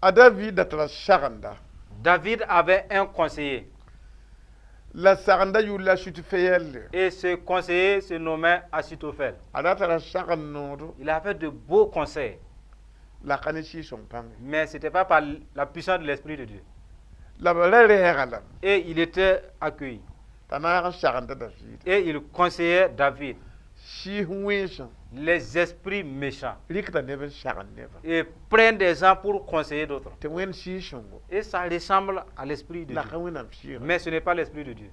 a David da shaganda David avait un conseiller la saganda yulla shuti fayelle et ce conseiller se nommait Achitophel. adata shagan nodo Il avait de beaux conseils, la kanishi son pam mais ce n'était pas par la puissance de l'Esprit de Dieu. la balere hagalam Et il était accueilli. tanara shaganda David Et il conseillait David, shi huwisha les esprits méchants, rikta nebe shagan nebe et prennent des gens pour conseiller d'autres. te wen shi shongo Et ça ressemble à l'Esprit de la Dieu. kawina mshira Mais ce n'est pas l'Esprit de Dieu.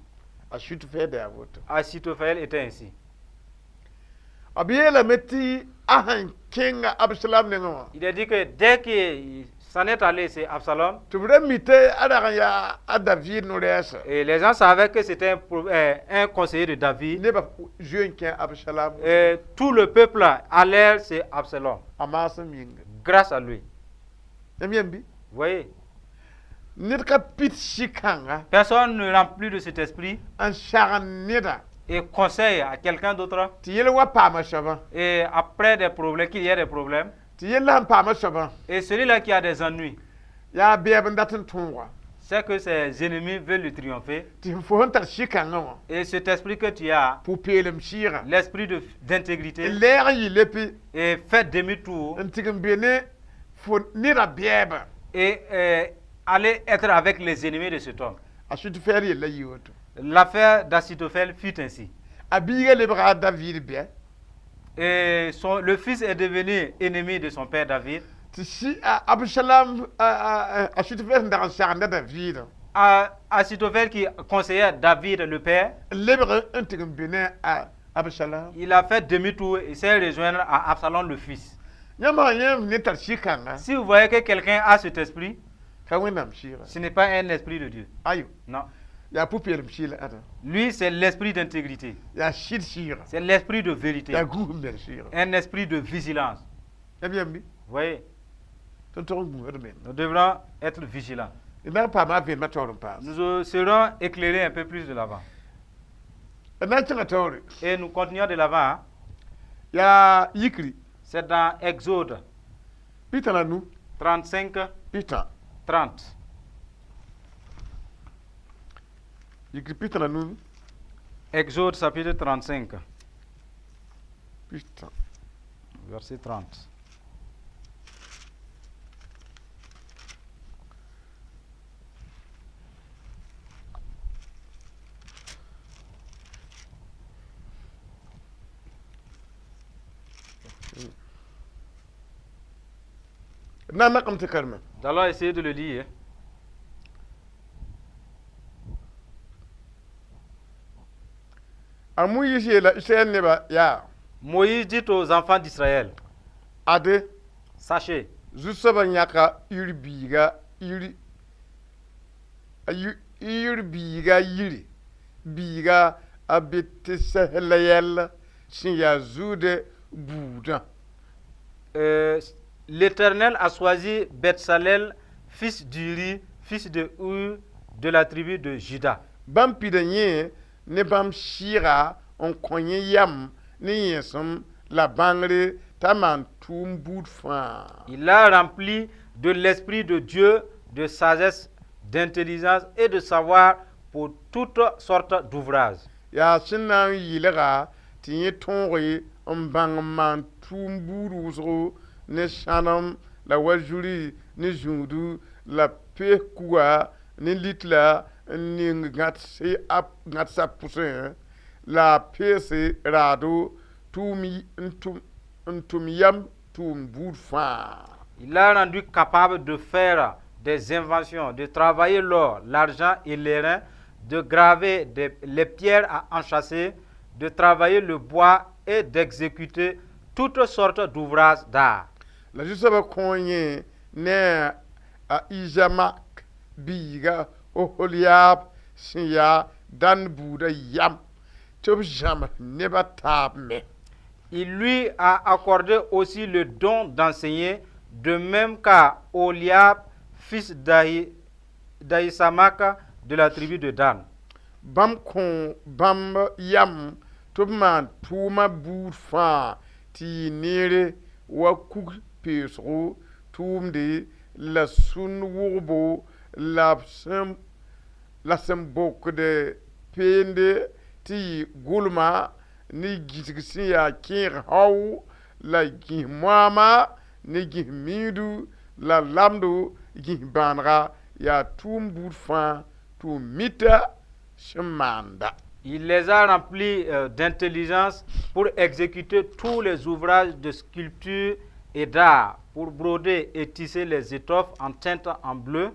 a shuti fayde avoto Achitophel était ainsi. abiyela meti ahan kenga Absalom ne ngwa Il a dit que dès qu'il s'en est allé, c'est Absalom, tubre mite ada ya David no resa et les gens savaient que c'était un conseiller de David, neba jeun ken Absalom et tout le peuple allait, c'est Absalom, amasa minga grâce à lui. emyembi Vous voyez, nit ka pit shikanga personne ne remplit de cet esprit an shagan nida et conseille à quelqu'un d'autre, ti yele wa pama shaba et après des problèmes, qu'il y ait des problèmes, ti yele han pama shaba et celui-là qui a des ennuis, ya bebe ndatin tunwa c'est que ses ennemis veulent le triompher, ti fo honta shikanga wa et cet esprit que tu as, pu pelem shira l'esprit d'intégrité, leer yi lepi et fait demi-tour, ntigim bene fo nira bebe et aller être avec les ennemis de cet homme. a shuti fer yele yiwoto L'affaire d'Achitophel fut ainsi. abiga le bra David bien Et le fils est devenu ennemi de son père David. ti shi Absalom a shuti fer nda shagan David Achitophel qui conseillait David le père, lebre ntigim bene Absalom il a fait demi-tour et s'est rejoint à Absalom le fils. nyama yem netar shikanga Si vous voyez que quelqu'un a cet esprit, ka winam shira ce n'est pas un esprit de Dieu. ayo Non. ya pu pelem shira ata Lui, c'est l'esprit d'intégrité. ya shit shira C'est l'esprit de vérité. ya guhum der shira Un esprit de vigilance. emyembi Vous voyez, ton ton guhum men nous devrons être vigilants. ina pa ma ven ma torum pa Nous serons éclairés un peu plus de l'avant. na tinga tawri Et nous continuons de l'avant. Hein. ya yikri C'est dans Exode pita na nu 35, pita 30. yikri pita na nu Exode chapitre 35. Putain. Verset 30. Nama comme te karma. Nous allons essayer de le lire. Amu yisi la Israël neba ya. Moïse dit aux enfants d'Israël, Ade sachez, zusaba nyaka yiri biga yiri yiri biga yiri biga abete sahelayel sin ya zude boudan. l'Éternel a choisi Bethsalel, fils d'Uri, fils de Ur, de la tribu de Juda. Bam pidenye ne bam shira on konye yam ne yesum la bangre taman tum bout fa. Il a rempli de l'Esprit de Dieu, de sagesse, d'intelligence et de savoir pour toutes sortes d'ouvrages. Ya sinan yilega tinye tonri on bang man tum bout usro ne shanam la wajuri ne jundu la pekua ne litla ni ngatsa poussin la pese rado tumi ntum yam tum bout fa. Il l'a rendu capable de faire des inventions, de travailler l'or, l'argent et les reins, de graver les pierres à enchâsser, de travailler le bois et d'exécuter toutes sortes d'ouvrages d'art. La jusaba konye ne a ijamak biga oholiab siya dan bouda yam tub jam neba tab me. Il lui a accordé aussi le don d'enseigner, de même qu'à Oliab, fils d'Aïsamaka de la tribu de Dan. Bam kon bam yam tub man tuma bout fa ti nere wa kuk pesro tumde la sun wurbo la sembok de pende ti gulma ni gitgisi ya kir haw la gi mwama ni gi midu la lamdo gi banra ya tum bout fa tu mita shemanda. Il les a remplis d'intelligence pour exécuter tous les ouvrages de sculpture et d'art, pour broder et tisser les étoffes en teinte en bleu,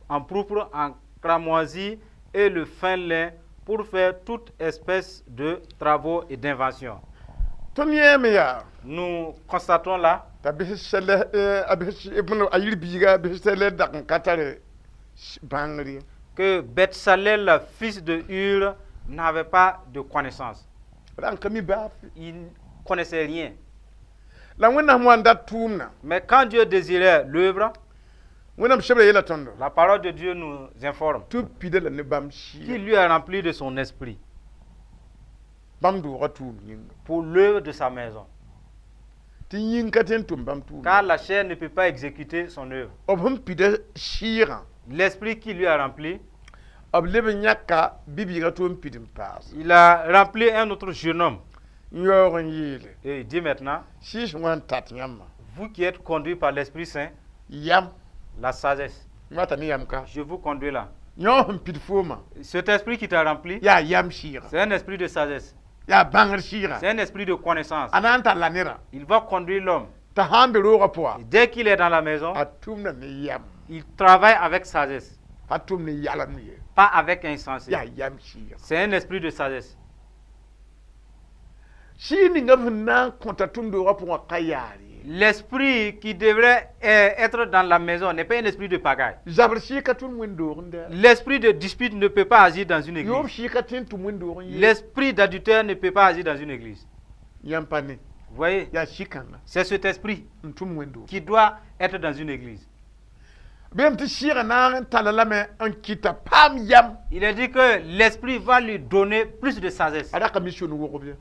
en pourpre, en cramoisi et le fin lin, pour faire toute espèce de travaux et d'inventions. Nous constatons là que Bethsalel, fils de Ur, n'avait pas de connaissance. Il ne connaissait rien. Mais quand Dieu désirait l'œuvre, la parole de Dieu nous informe qu'il lui a rempli de son esprit pour l'œuvre de sa maison. Car la chair ne peut pas exécuter son œuvre. L'esprit qui lui a rempli, il a rempli un autre jeune homme. Et il dit maintenant, vous qui êtes conduits par l'Esprit Saint, la sagesse, je vous conduis là. Cet esprit qui t'a rempli, c'est un esprit de sagesse. C'est un esprit de connaissance. Il va conduire l'homme. Et dès qu'il est dans la maison, il travaille avec sagesse, pas avec insensé. C'est un esprit de sagesse. L'esprit qui devrait être dans la maison n'est pas un esprit de pagaille. L'esprit de dispute ne peut pas agir dans une église. L'esprit d'adultère ne peut pas agir dans une église. Vous voyez, c'est cet esprit qui doit être dans une église. Il a dit que l'esprit va lui donner plus de sagesse.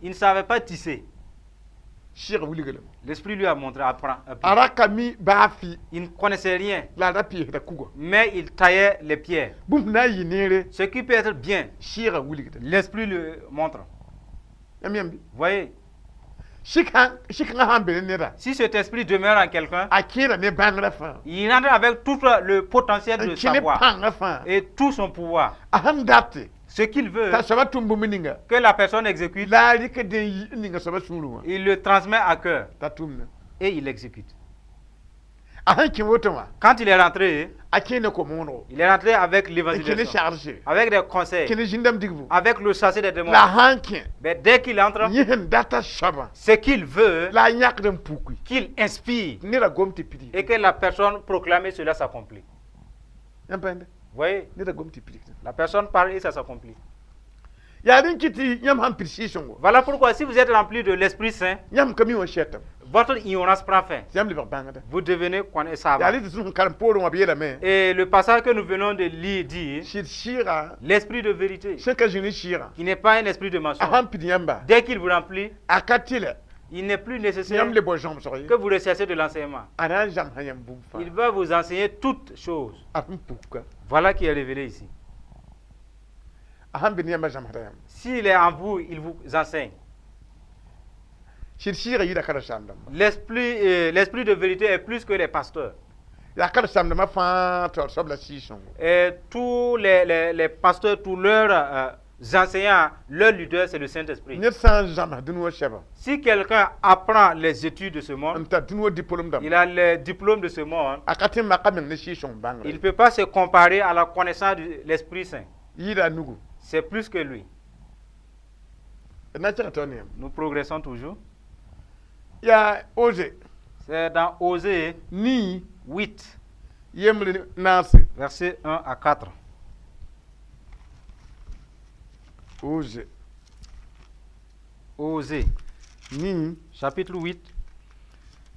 Il ne savait pas tisser. L'esprit lui a montré, apprend. Il ne connaissait rien. Mais il taillait les pierres. Ce qui peut être bien, l'esprit le montre. Vous voyez, shikanga han bele nera Si cet esprit demeure en quelqu'un, akira ne bangra fa il rentre avec tout le potentiel de kine savoir panga fa et tout son pouvoir. ahan date Ce qu'il veut ta saba tumbu mininga que la personne exécute, la rike de ninga saba sulu il le transmet à cœur ta tumna et il l'exécute. ahan kin wotoma Quand il est rentré, akine ko mono il est rentré avec kine l'évangélisation, charge avec des conseils, kine jindam digbu avec le chasser des démons. la hankin Mais dès qu'il entre, yihen data saba ce qu'il veut la nyak dem pukui qu'il inspire nira gomti pidi et que la personne proclame, cela s'accomplit. yampende Vous voyez, nira gomti pidi la personne parle et ça s'accomplit. yarin kiti yam han pirsi songo Voilà pourquoi si vous êtes rempli de l'Esprit Saint, yam kami on shetam votre ignorance prend fin. yam liba bangada Vous devenez connaissable. yali tsun karam poro wa biela me Et le passage que nous venons de lire dit, shira l'esprit de vérité, shaka jini shira qui n'est pas un esprit de mensonge. ahan pidi yamba Dès qu'il vous remplit, akatile il n'est plus nécessaire yam le bo jom sori que vous recherchez de l'enseignement. aran jam hayam bum fa Il va vous enseigner toutes choses. ahan puka Voilà qui est révélé ici. ahan bin yamba jam hayam S'il est en vous, il vous enseigne. shira yida kara sandam L'esprit de vérité est plus que les pasteurs. ya kara sandam ma fa to sobla si songo Et tous les pasteurs, tous leurs enseignants, leur leader, c'est le Saint-Esprit. net san jam dinu sheba Si quelqu'un apprend les études de ce monde, anta dinu diplôme dam il a les diplômes de ce monde, akatin makamen ne shi song bangra il ne peut pas se comparer à la connaissance de l'Esprit Saint. yida nugu C'est plus que lui. na tira toniam Nous progressons toujours. ya oje C'est dans Osée ni 8, yemle nasi versets 1 à 4. oje Osée, ni chapitre 8,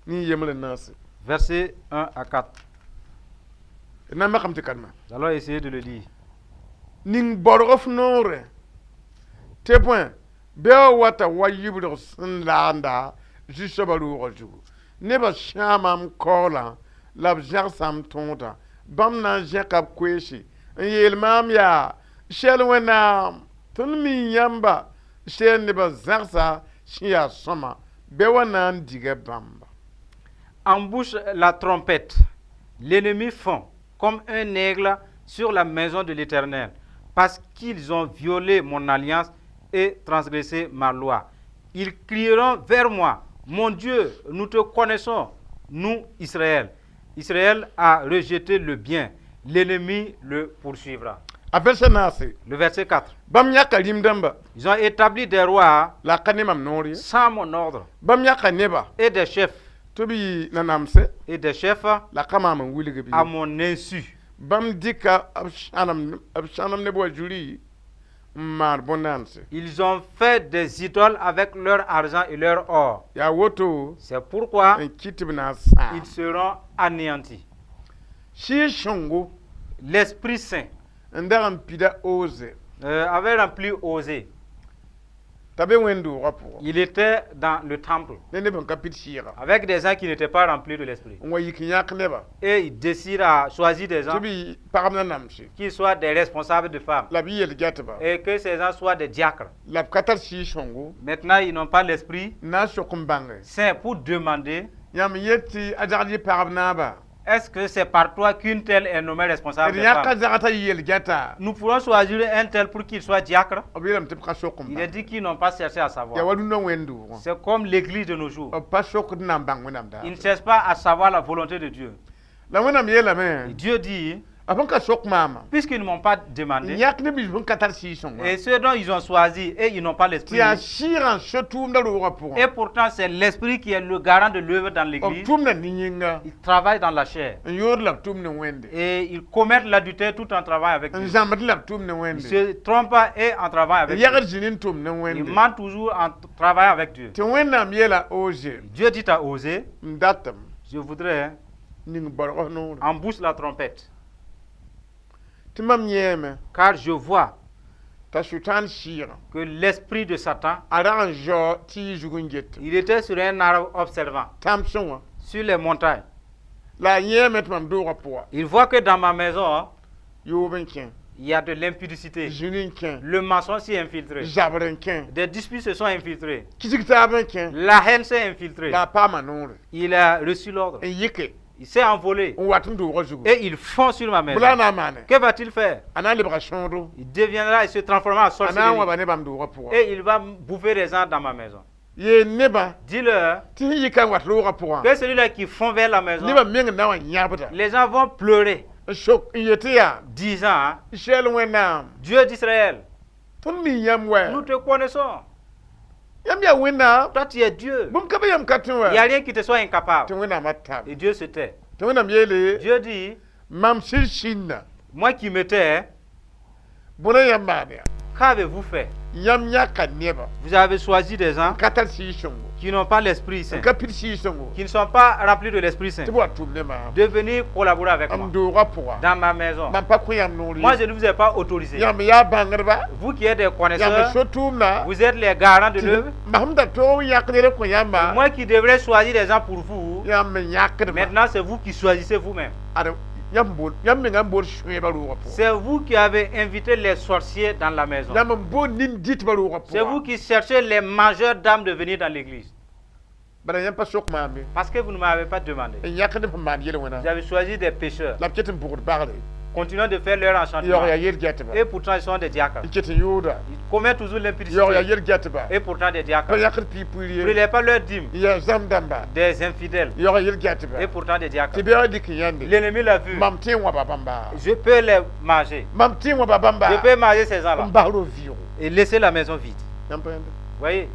ni yemle nasi versets 1 à 4. na makam te kalma Nous allons essayer de le lire. ning borgof nore te point be wata wayibro landa jisobalu roju ne ba shamam kola lab jarsam tonta bam na jakab kweshi yel mam ya shelwena tun mi yamba shen ne ba zarsa shia soma be wana ndiga bamba Embouche la trompette. L'ennemi fond comme un aigle sur la maison de l'Éternel, parce qu'ils ont violé mon alliance et transgressé ma loi. Ils crieront vers moi, mon Dieu, nous te connaissons, nous, Israël. Israël a rejeté le bien, l'ennemi le poursuivra. afesha nasi Le verset 4. bam yaka limdamba Ils ont établi des rois la kanimam nori sans mon ordre, bam yaka neba et des chefs, tobi nanamse la la kamama wulige bi à mon insu. bam dika abshanam ne bo juri mar bonanse Ils ont fait des idoles avec leur argent et leur or. ya woto C'est pourquoi en kitibna sa ils seront anéantis. shi shongo L'Esprit Saint ndam pida oze avait rempli Osée. tabe wendu rapo Il était dans le temple ne ben kapit shira avec des gens qui n'étaient pas remplis de l'Esprit. on yikinyak neba Et il décide à choisir des gens tobi paramna namshi qui soient des responsables de femmes. la biyel gatba Et que ces gens soient des diacres. la katar shi shongo Maintenant, ils n'ont pas l'Esprit na shokumbange Saint pour demander yam yeti ajardi paramna ba est-ce que c'est par toi qu'une telle est nommée responsable des yaka femmes. zagata yel gata Nous pourrons choisir un tel pour qu'il soit diacre. obiram tip ka Il shokumba est dit qu'ils n'ont pas cherché à ya savoir. wadu no wendu C'est comme l'église de nos jours. pas shokud nam bang wenam da Ils ne cherchent pas à savoir la volonté de Dieu. la wenam yela Et me Dieu dit, afan ka shok mama puisqu'ils ne m'ont pas demandé, yak ne bi bun katar shi shongo et ceux dont ils ont choisi, et ils n'ont pas l'esprit. ti a shiran shotum da ro rapo Et pourtant, c'est l'esprit qui est le garant de l'œuvre dans o l'église. tum na ninyinga Ils travaillent dans la chair. yor la tum ne wende Et ils commettent l'adultère tout en travaillant avec Dieu. njamat la tum ne Ils wende se trompent et en travaillant avec yagar Dieu. jinin tum ne Ils wende mentent toujours en travaillant avec Dieu. ti wenam yela oje Dieu dit à Osée, ndatam je voudrais ning borgo no embouche la trompette, timam yeme car je vois ta shutan shira que l'esprit de Satan, aran jo ti jugunjet il était sur un arbre observant, tamson sur les montagnes. la yeme tum do rapo Il voit que dans ma maison, yo benchen Il y a de l'impudicité. zuni kẽ Le mensonge s'y est infiltré. zabr n kẽ Des disputes se sont infiltrées. kisg taab n kẽ La haine s'est infiltrée. la a paama noore Il a reçu l'ordre. n yike Il s'est envolé. n wat n doogã zugu Et il fond sur ma maison. bla na n maane Que va-t-il faire? a na n lebga sõodo Il deviendra et se transformera en a na n sorcellerie. waba ne bãmb doogã pʋgã Et il va bouffer des gens dans ma maison. yee nebã Dis-leur tɩ sẽn yika n wat roogã pʋgã que celui-là qui fond vers la maison, nebã meng n na n wa yãbda les gens vont pleurer, n sok n yetɩ yaa disant, israɛl wẽnnaam Dieu d'Israël, tõnd mi yãmb wɛ nous te connaissons. yãmb yaa wẽnnaam Toi, tu es Dieu. bũmb ka b yãmb ka tẽ Il n'y a wɛ rien qui te soit tɩ incapable. wẽnnaam a tam Et Dieu se tait. tɩ wẽnnaam yeele Dieu dit, mam sɩd sĩnda moi qui me tais, bõna yãmb maan yaa qu'avez-vous fait? yãmb yãka nebã Vous avez choisi des gens n ka tar sɩɩ-sõngo qui n'ont pas l'Esprit n Saint, ka pid sɩɩ-sõngo qui ne sont pas remplis de l'Esprit Saint, tɩ b wa tʋm ne maam de venir collaborer avec m moi doogã pʋga dans ma maison. mam pa kõ yãmb noor Moi, ye je ne vous ai pas autorisé. yãmb yaa bãngdba Vous qui êtes des yãmb connaisseurs, so tʋʋmda vous êtes les garants de l'œuvre. mam da toog n yãk ned n kõ yãmba Moi qui devrais choisir des gens pour vous, yãmb me yãkdba maintenant c'est vous qui choisissez vous-même. ad yãmb menga n bool sõeebã roogã pʋgã C'est vous qui avez invité les sorciers dans la maison. yãmb n bool nin-dɩtbã roogã C'est vous pʋgã qui cherchez les mangeurs d'âmes de venir dans l'église. bala yãmb pa sok maame Parce que vous ne m'avez pas demandé. n yãkd n maan yel-wẽna Vous avez choisi des pécheurs, la b ket n bʋgd bagre continuant de faire leur yaoog enchantement. yaa yel-gɛtba Et pourtant ils sont des diacres. n ket n yʋʋda Ils commettent toujours yaoog yaa l'impudicité. yel-gɛtba Et pourtant des pa diacres. yãkd piig-puir Vous ye ne pas leur dîme. yaa zãmb dãmba Des infidèles. yaoog yaa yel-gɛtba Et pourtant des diacres. tɩ beoog dɩk n yãnde L'ennemi l'a vu. mam tẽ n wãba bãmba Je peux les manger. mam tẽ n wãba bãmba Je peux manger ces gens-là. n bagr o vɩɩgo Et laisser la maison vide. yãmb pa yãnde Voyez,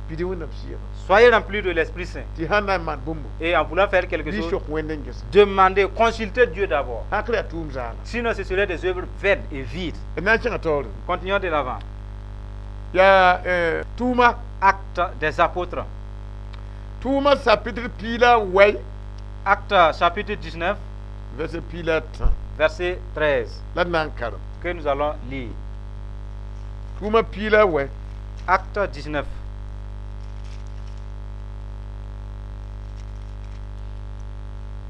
pidi wẽnnaam sɩɩma soyez remplis de l'Esprit Saint. tɩ sãn na n maan bũmbo Et en voulant faire quelque bɩ chose, sok wẽnd n gesa demandez, consultez Dieu d'abord. akr yaa tʋʋm zaana Sinon, ce seraient des œuvres vaines et vides. d na n kẽngã taoore Continuons de l'avant. yaa tʋʋma Actes des apôtres. tʋʋma sapɩtr piila n wɛy Actes chapitre 19, vɛrse piila tã verset 13, la d na n karem que nous allons lire. tʋʋma piila wɛ Actes 19.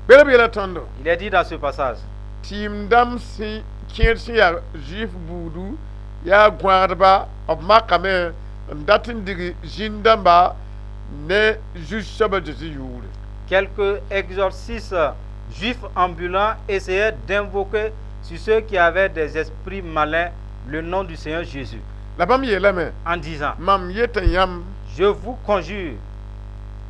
bela b yeela tõndo Il est dit dans ce passage, tɩɩm dãmb sẽn kẽed sẽn yaa zuif buudu yaa gõadba b makame n dat n dig zĩn dãmba ne zu-soabã zeezi yʋʋre quelques exorcistes juifs ambulants essayaient d'invoquer sur ceux qui avaient des esprits malins le nom du Seigneur Jésus, la bãmb yeelame en disant, mam yet n yãmb je vous conjure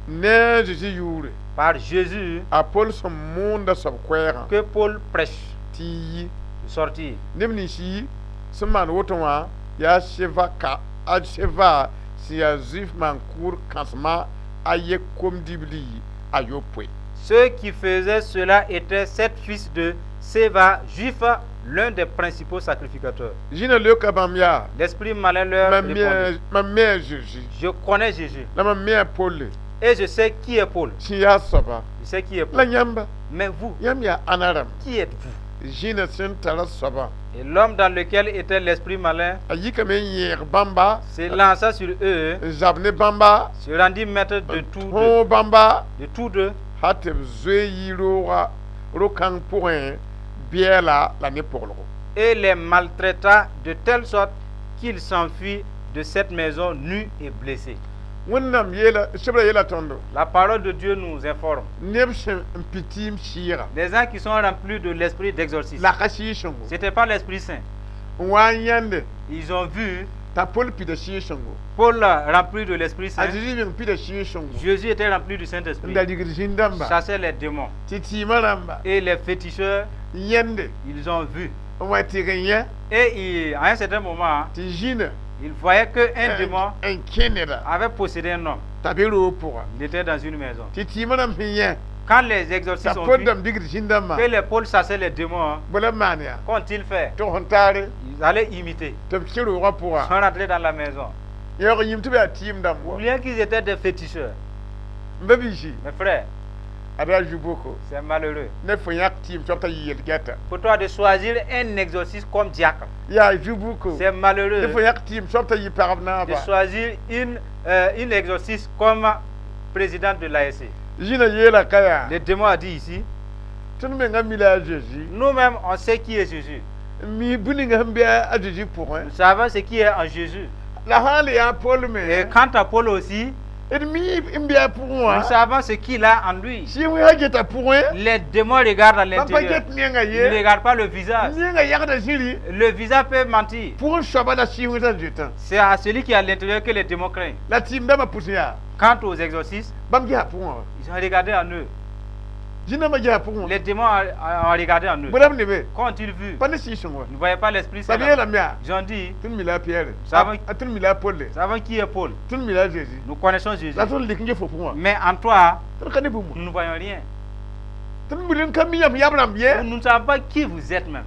ne zeezi yʋʋre par Jésus a pol sẽn moonda soab koɛɛgã que Paul prêche tɩ yi de sortir. neb nins yi sẽn maan woto wã yaa a seva sẽn yaa zuif maan-kʋʋr kãsema a yek kom-dibli a yopoe Ceux qui faisaient cela étaient 7 fils de Séva, juifs, l'un des principaux sacrificateurs. zĩna leoka bãmb yaa L'esprit malin leur répondit, mam me a Jésus je connais Jésus la mam me a Paul et je sais qui est Paul. sẽn yaa soaba Je sais qui est la Paul. yãmba Mais vous, yãmb yaa ãna rãmb qui êtes-vous? zĩna sẽn tara soaba Et l'homme dans lequel était l'esprit malin a yikame n yẽeg bãmba se lança sur eux, n zab ne bãmba se rendit maître de n tous deux, tõog bãmba de tous deux, ha tɩ b zoe yi rooga ro-kãng pʋgẽ bɩɛla la ne pʋglgo et les maltraita de telle sorte qu'ils s'enfuient de cette maison nus et blessés. wẽnnaam sebra yeela tõndo La parole de Dieu nous informe. neb sẽn n pi tɩɩm sɩɩga Des gens qui sont remplis de l'esprit d'exorcisme. la ka sɩɩ-sõngo Ce n'était pas l'Esprit Saint. n wa n yãnde Ils ont vu t'a Paul pida sɩɩ-sõngo Paul rempli de l'Esprit a Saint. zeezi meng pida sɩɩ-sõngo Jésus était rempli du n Saint-Esprit. da ligd zĩn dãmba Chassait les démons. tɩ tɩɩmã rãmba Et les féticheurs, n yẽnde ils ont vu. n wa tɩg n yẽ Et à un certain moment, tɩ zĩna ils voyaient qu'un démon n kẽ neda avait possédé un homme. t'a be roog pʋga Il était dans une maison. tɩ tɩɩmã rãmb sẽn yẽ Quand les t'a exorcistes ont Paul vu dãmb digd zĩn dãmbã que les Paul chassaient les démons, bala b maan yaa qu'ont-ils fait? tog n taare Ils allaient imiter. tɩ b kẽ roogã Ils pʋga sont rentrés dans la maison. yaoog yĩm tɩ b yaa tɩɩm dãmb wa Oubliant qu'ils étaient des féticheurs. n ba biisi Mes frères, a daa zu boko c'est malheureux. ne fo yãk tɩɩm soab t'a yɩ yel-gɛta Pour toi de choisir un exorciste comme diacre, yaa zu buko c'est ne malheureux fo yãk tɩɩm soab t'a yɩ pagb de naaba choisir une exorciste comme président de l'ASC. zĩna yeela ka yaa Le démon a dit ici, tõnd menga mila a Jésus nous-mêmes, on sait qui est Jésus. mi buninga mbia a Jésus pour hein Nous savons ce qui est en Jésus. la hali ya Paul Et mais quant à Paul aussi, et mi mbia pour moi nous savons ce qu'il a en lui. si oui ha geta pour hein Les démons regardent à papa l'intérieur. get mi nga Ils ne ye regardent pas le visage. mi nga ya da jiri Le visage peut mentir. pour un shaba da si oui da jetan C'est à celui qui est à l'intérieur que les démons craignent. la team da ma pusia Quant aux exorcistes, bam gi ha pour moi ils ont regardé en eux. jina ma gi ha pour moi Les démons ont regardé en eux. bodam ne be Quand ont-ils vu? pas ne si son Ils ne voyaient pas l'Esprit Saint. ça vient la mia Ils ont dit, tun mi la Pierre Ça va- tun mi la Paul nous savons qui est Paul. tun mi la Jésus Nous connaissons Jésus. la tun likinge fo pour moi Mais en toi, tun kane bu moi nous ne voyons rien. tun mi len kam yam yabram ye Nous ne savons pas qui vous êtes même.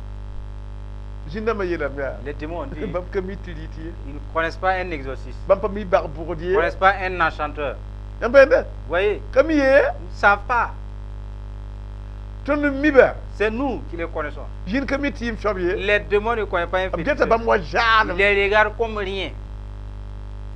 jina ma ye la mia Les démons ont dit, bam kam mi tiliti ils ne connaissent pas un exorciste. bam pa mi bar Ils ne bourdier connaissent pas un enchanteur. yambende Vous voyez, kam ye ils ne savent pas. tun mi ba C'est nous qui les connaissons. jin kam tim shobiye Les démons ne connaissent pas un am geta féticheur. bam wa Ils jana les regardent comme rien.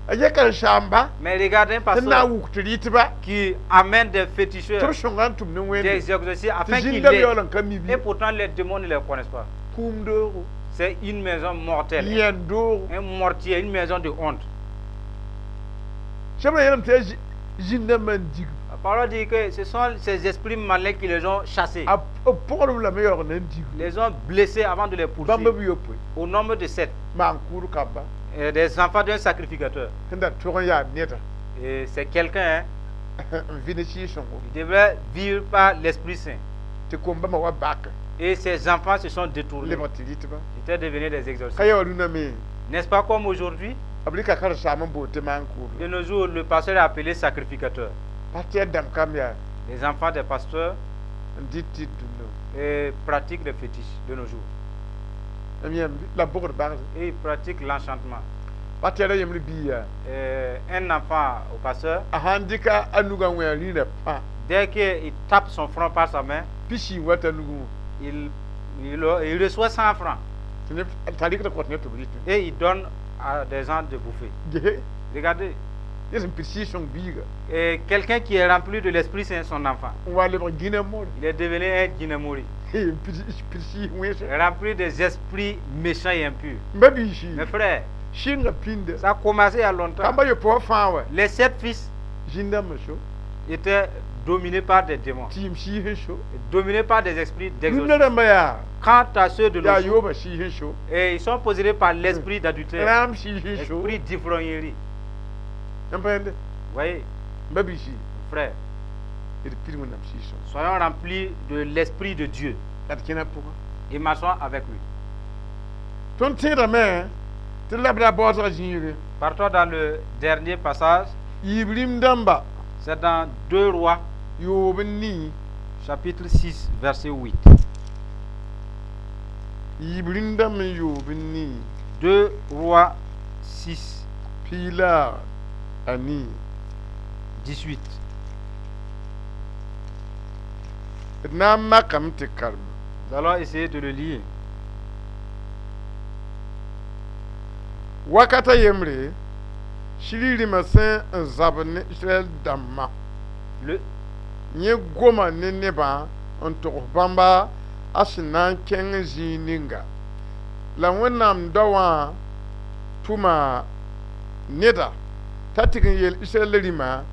aye kan shamba Mais regardez un tun na pasteur wuk tiliti ba qui amène des féticheurs, tur shongan tum ne wende des exorcistes, afin jin qu'ils dam les... yolan kam mi bi Et pourtant, les démons ne les connaissent pas. kum do C'est une maison mortelle. yen do Un mortier, une maison de honte. shabra yelam te jin dam man dig La parole dit que ce sont ces esprits malins qui les ont chassés. a pour la meilleur nan dig Les ont blessés avant de les bamba poursuivre. bi yopoy Au nombre de 7. man kuru kaba Des enfants d'un sacrificateur. tunda turon ya neta Et c'est quelqu'un, hein, vinicius ko il devrait vivre par l'Esprit Saint. te ko mbama wa bak Et ces enfants se sont détournés. le motiliti ba Ils étaient devenus des exorcistes. kaya waluna me N'est-ce pas comme aujourd'hui? ablika kar sama bote man kuru De nos jours, le pasteur est appelé sacrificateur. patia dam kam ya Les enfants des pasteurs nditi dunno pratiquent les fétiches de nos jours. amiyam la bokor bang Et ils pratiquent l'enchantement. patia da yemri biya Un enfant au pasteur, a handika anuga wa rina pa dès qu'il tape son front par sa main, pishi wata nugu il reçoit 100 francs tene talik ta kotne to bitu et il donne à des gens de bouffer. ge Regardez, yesim pishi son biga et quelqu'un qui est rempli de l'Esprit Saint, son enfant, wa le gina mo il est devenu un dynamori, pishi wese rempli des esprits méchants et impurs. mbabi shi Mes frères, shinga pinde ça a commencé il y a longtemps. kamba yo po fa wa Les 7 fils jinda masho étaient dominés par des démons, tim shi hisho dominés par des esprits d'exorcisme. nunara maya Quant à ceux de ya nos jours, yoba shi hisho et ils sont possédés par l'esprit d'adultère, ram shi hisho l'esprit d'ivrognerie. mbende Vous voyez, mbabi shi frères, et pirmu nam shi so soyons remplis de l'esprit de Dieu at kena pour et marchons avec lui. ton tira me te labra botra jinire Partons dans le dernier passage, ibrim damba c'est dans 2 Rois, yobni chapitre 6, verset 8. ibrim dam yobni 2 Rois 6, pila ani 18. namma kam te karm Nous allons essayer de le lire. wakata yemre shiriri masin zabne Israel damma Le, nye goma ne neba on to bamba asina ken zininga la wonam dawa tuma neda tatigin yel Israel rima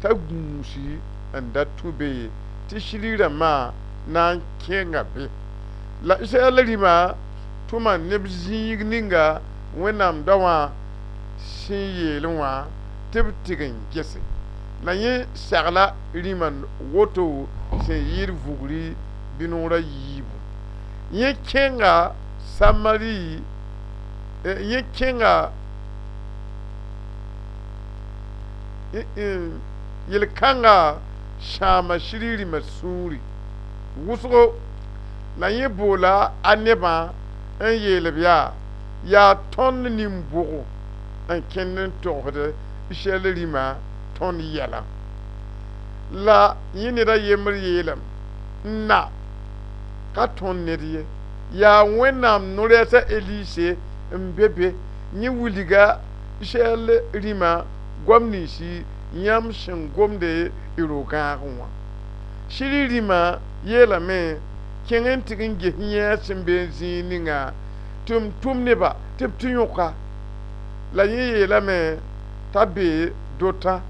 ta gunsi anda tube ti shirira ma na kenga be la Israel rima tuma nebzininga wonam dawa sin yelwa tibtigin gese la ye sagla riman woto se yir vugri binura yibu ye kenga samari ye kenga yel kanga shama shiriri masuri wusgo la ye bola aneba en yelbiya ya ton nimbugo en kennen tohde ishelrima ton yela la yini da yemr yelam na ka ton nediye ya wenam noresa elise mbebe ni wuliga ishel rima gwamni shi yam shin gomde iroga gwa shiri rima yela me kengen tigin gehiya simbe zininga tʋm neba tɩ b tɩ yõka la yẽ yeelame t'a bee dota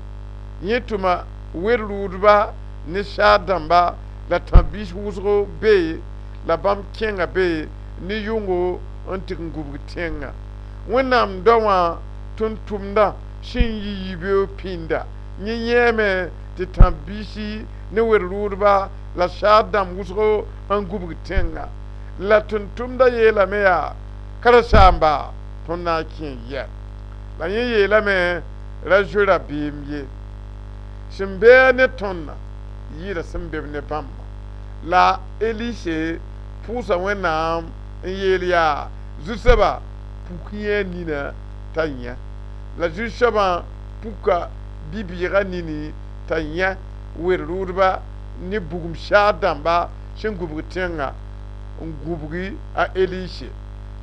yẽ tʋma wer-rʋʋdba ne saad-dãmba la tãb-biis wʋsgo bee la bãmb kẽnga bee ne yʋngo n tɩg n gubg tẽngã wẽnnaam da wã tʋm-tʋmda sẽn yi yibeo pĩnda yẽ yẽeme tɩ tãb-biisi ne wer-rʋʋdba la saad-dãmb wʋsgo n gubg tẽngã la tʋm-tʋmda yeelame yaa karen-saamba tõnd na n kẽ yɛ la yẽ yeelame ra zoe ra-beem ye sẽn bee ne tõndã yɩɩda sẽn beb ne bãmba la elise pʋʋsa wẽnnaam n yeel yaa zu-soabã puk yẽ nina t'a yã la zu-soabã puka bi-bɩɩga nini t'a yã wer-rʋʋdba ne bugum saad-dãmba sẽn gubg tẽngã n gubgi a elise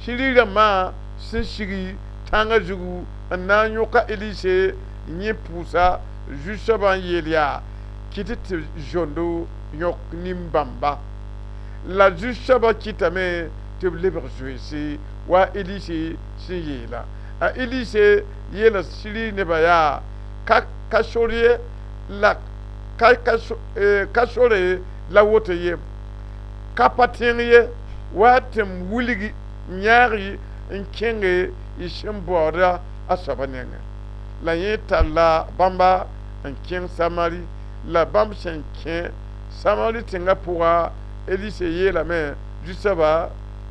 sɩrɩ-rãmbã sẽn sigi tãngã zugu n na n yõka elise yẽ pʋʋsa zu-soabã n yeel yaa kɩt tɩ zondo yõk nin-bãmba la zu-soabã kɩtame tɩ b lebg zoeese wa elise sẽn yeela a elise yeela sɩrɩ nebã yaa ka sor ye la ka sore la woto ye ka pa tẽng ye wa tɩ m wilgi yãagi n kẽnge y sẽn baooda a soabã nengẽ la yẽ talla bãmba n kẽng samari la bãmb sẽn kẽ samari tẽngã pʋga elise yeelame zu-soabã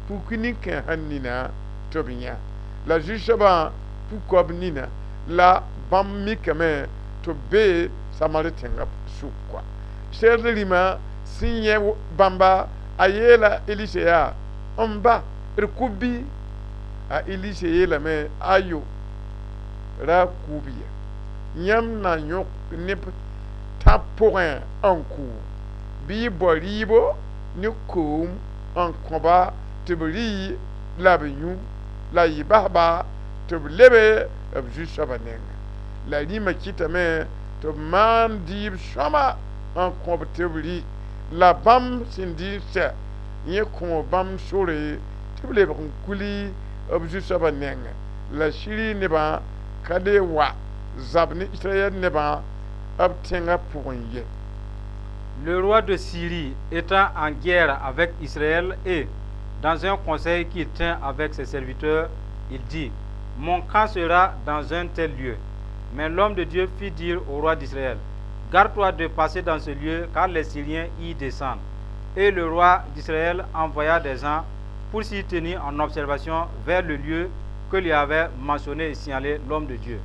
puk nin-kãensã nina tɩ b yã la zu-soabã puk-koab nina la bãmb mikame tɩ b bee samari tẽngã sʋka sɛɛd rĩmã sẽn yẽ bãmba a yeela elise yaa n ba d kʋb bɩ a elise yeelame ayo ra kʋʋb ye yãmb na yõk neb tã pʋgẽ n kʋʋ bɩ y bao rɩɩbo ne koom n kõba tɩ b rɩ la b yũ la y basba tɩ b lebe b zu-soabã nengẽ la rĩmã kɩtame tɩ b maan dɩɩb sõma n kõb tɩ b rɩ la bãmb sẽn dɩɩb sɛ yẽ kõ bãmb sore tɩ b lebg n kuli b zu-soabã nengẽ la sɩrɩ nebã ka le wa zab ne israɛl nebã b tẽngã pʋgẽ ye. Le roi de Syrie étant en guerre avec Israël et dans un conseil qu'il tient avec ses serviteurs, il dit: mon camp sera dans un tel lieu. Mais l'homme de Dieu fit dire au roi d'Israël: garde-toi de passer dans ce lieu, car les Syriens y descendent. Et le roi d'Israël envoya des gens pour s'y tenir en observation vers le lieu que lui avait mentionné et signalé l'homme de Dieu.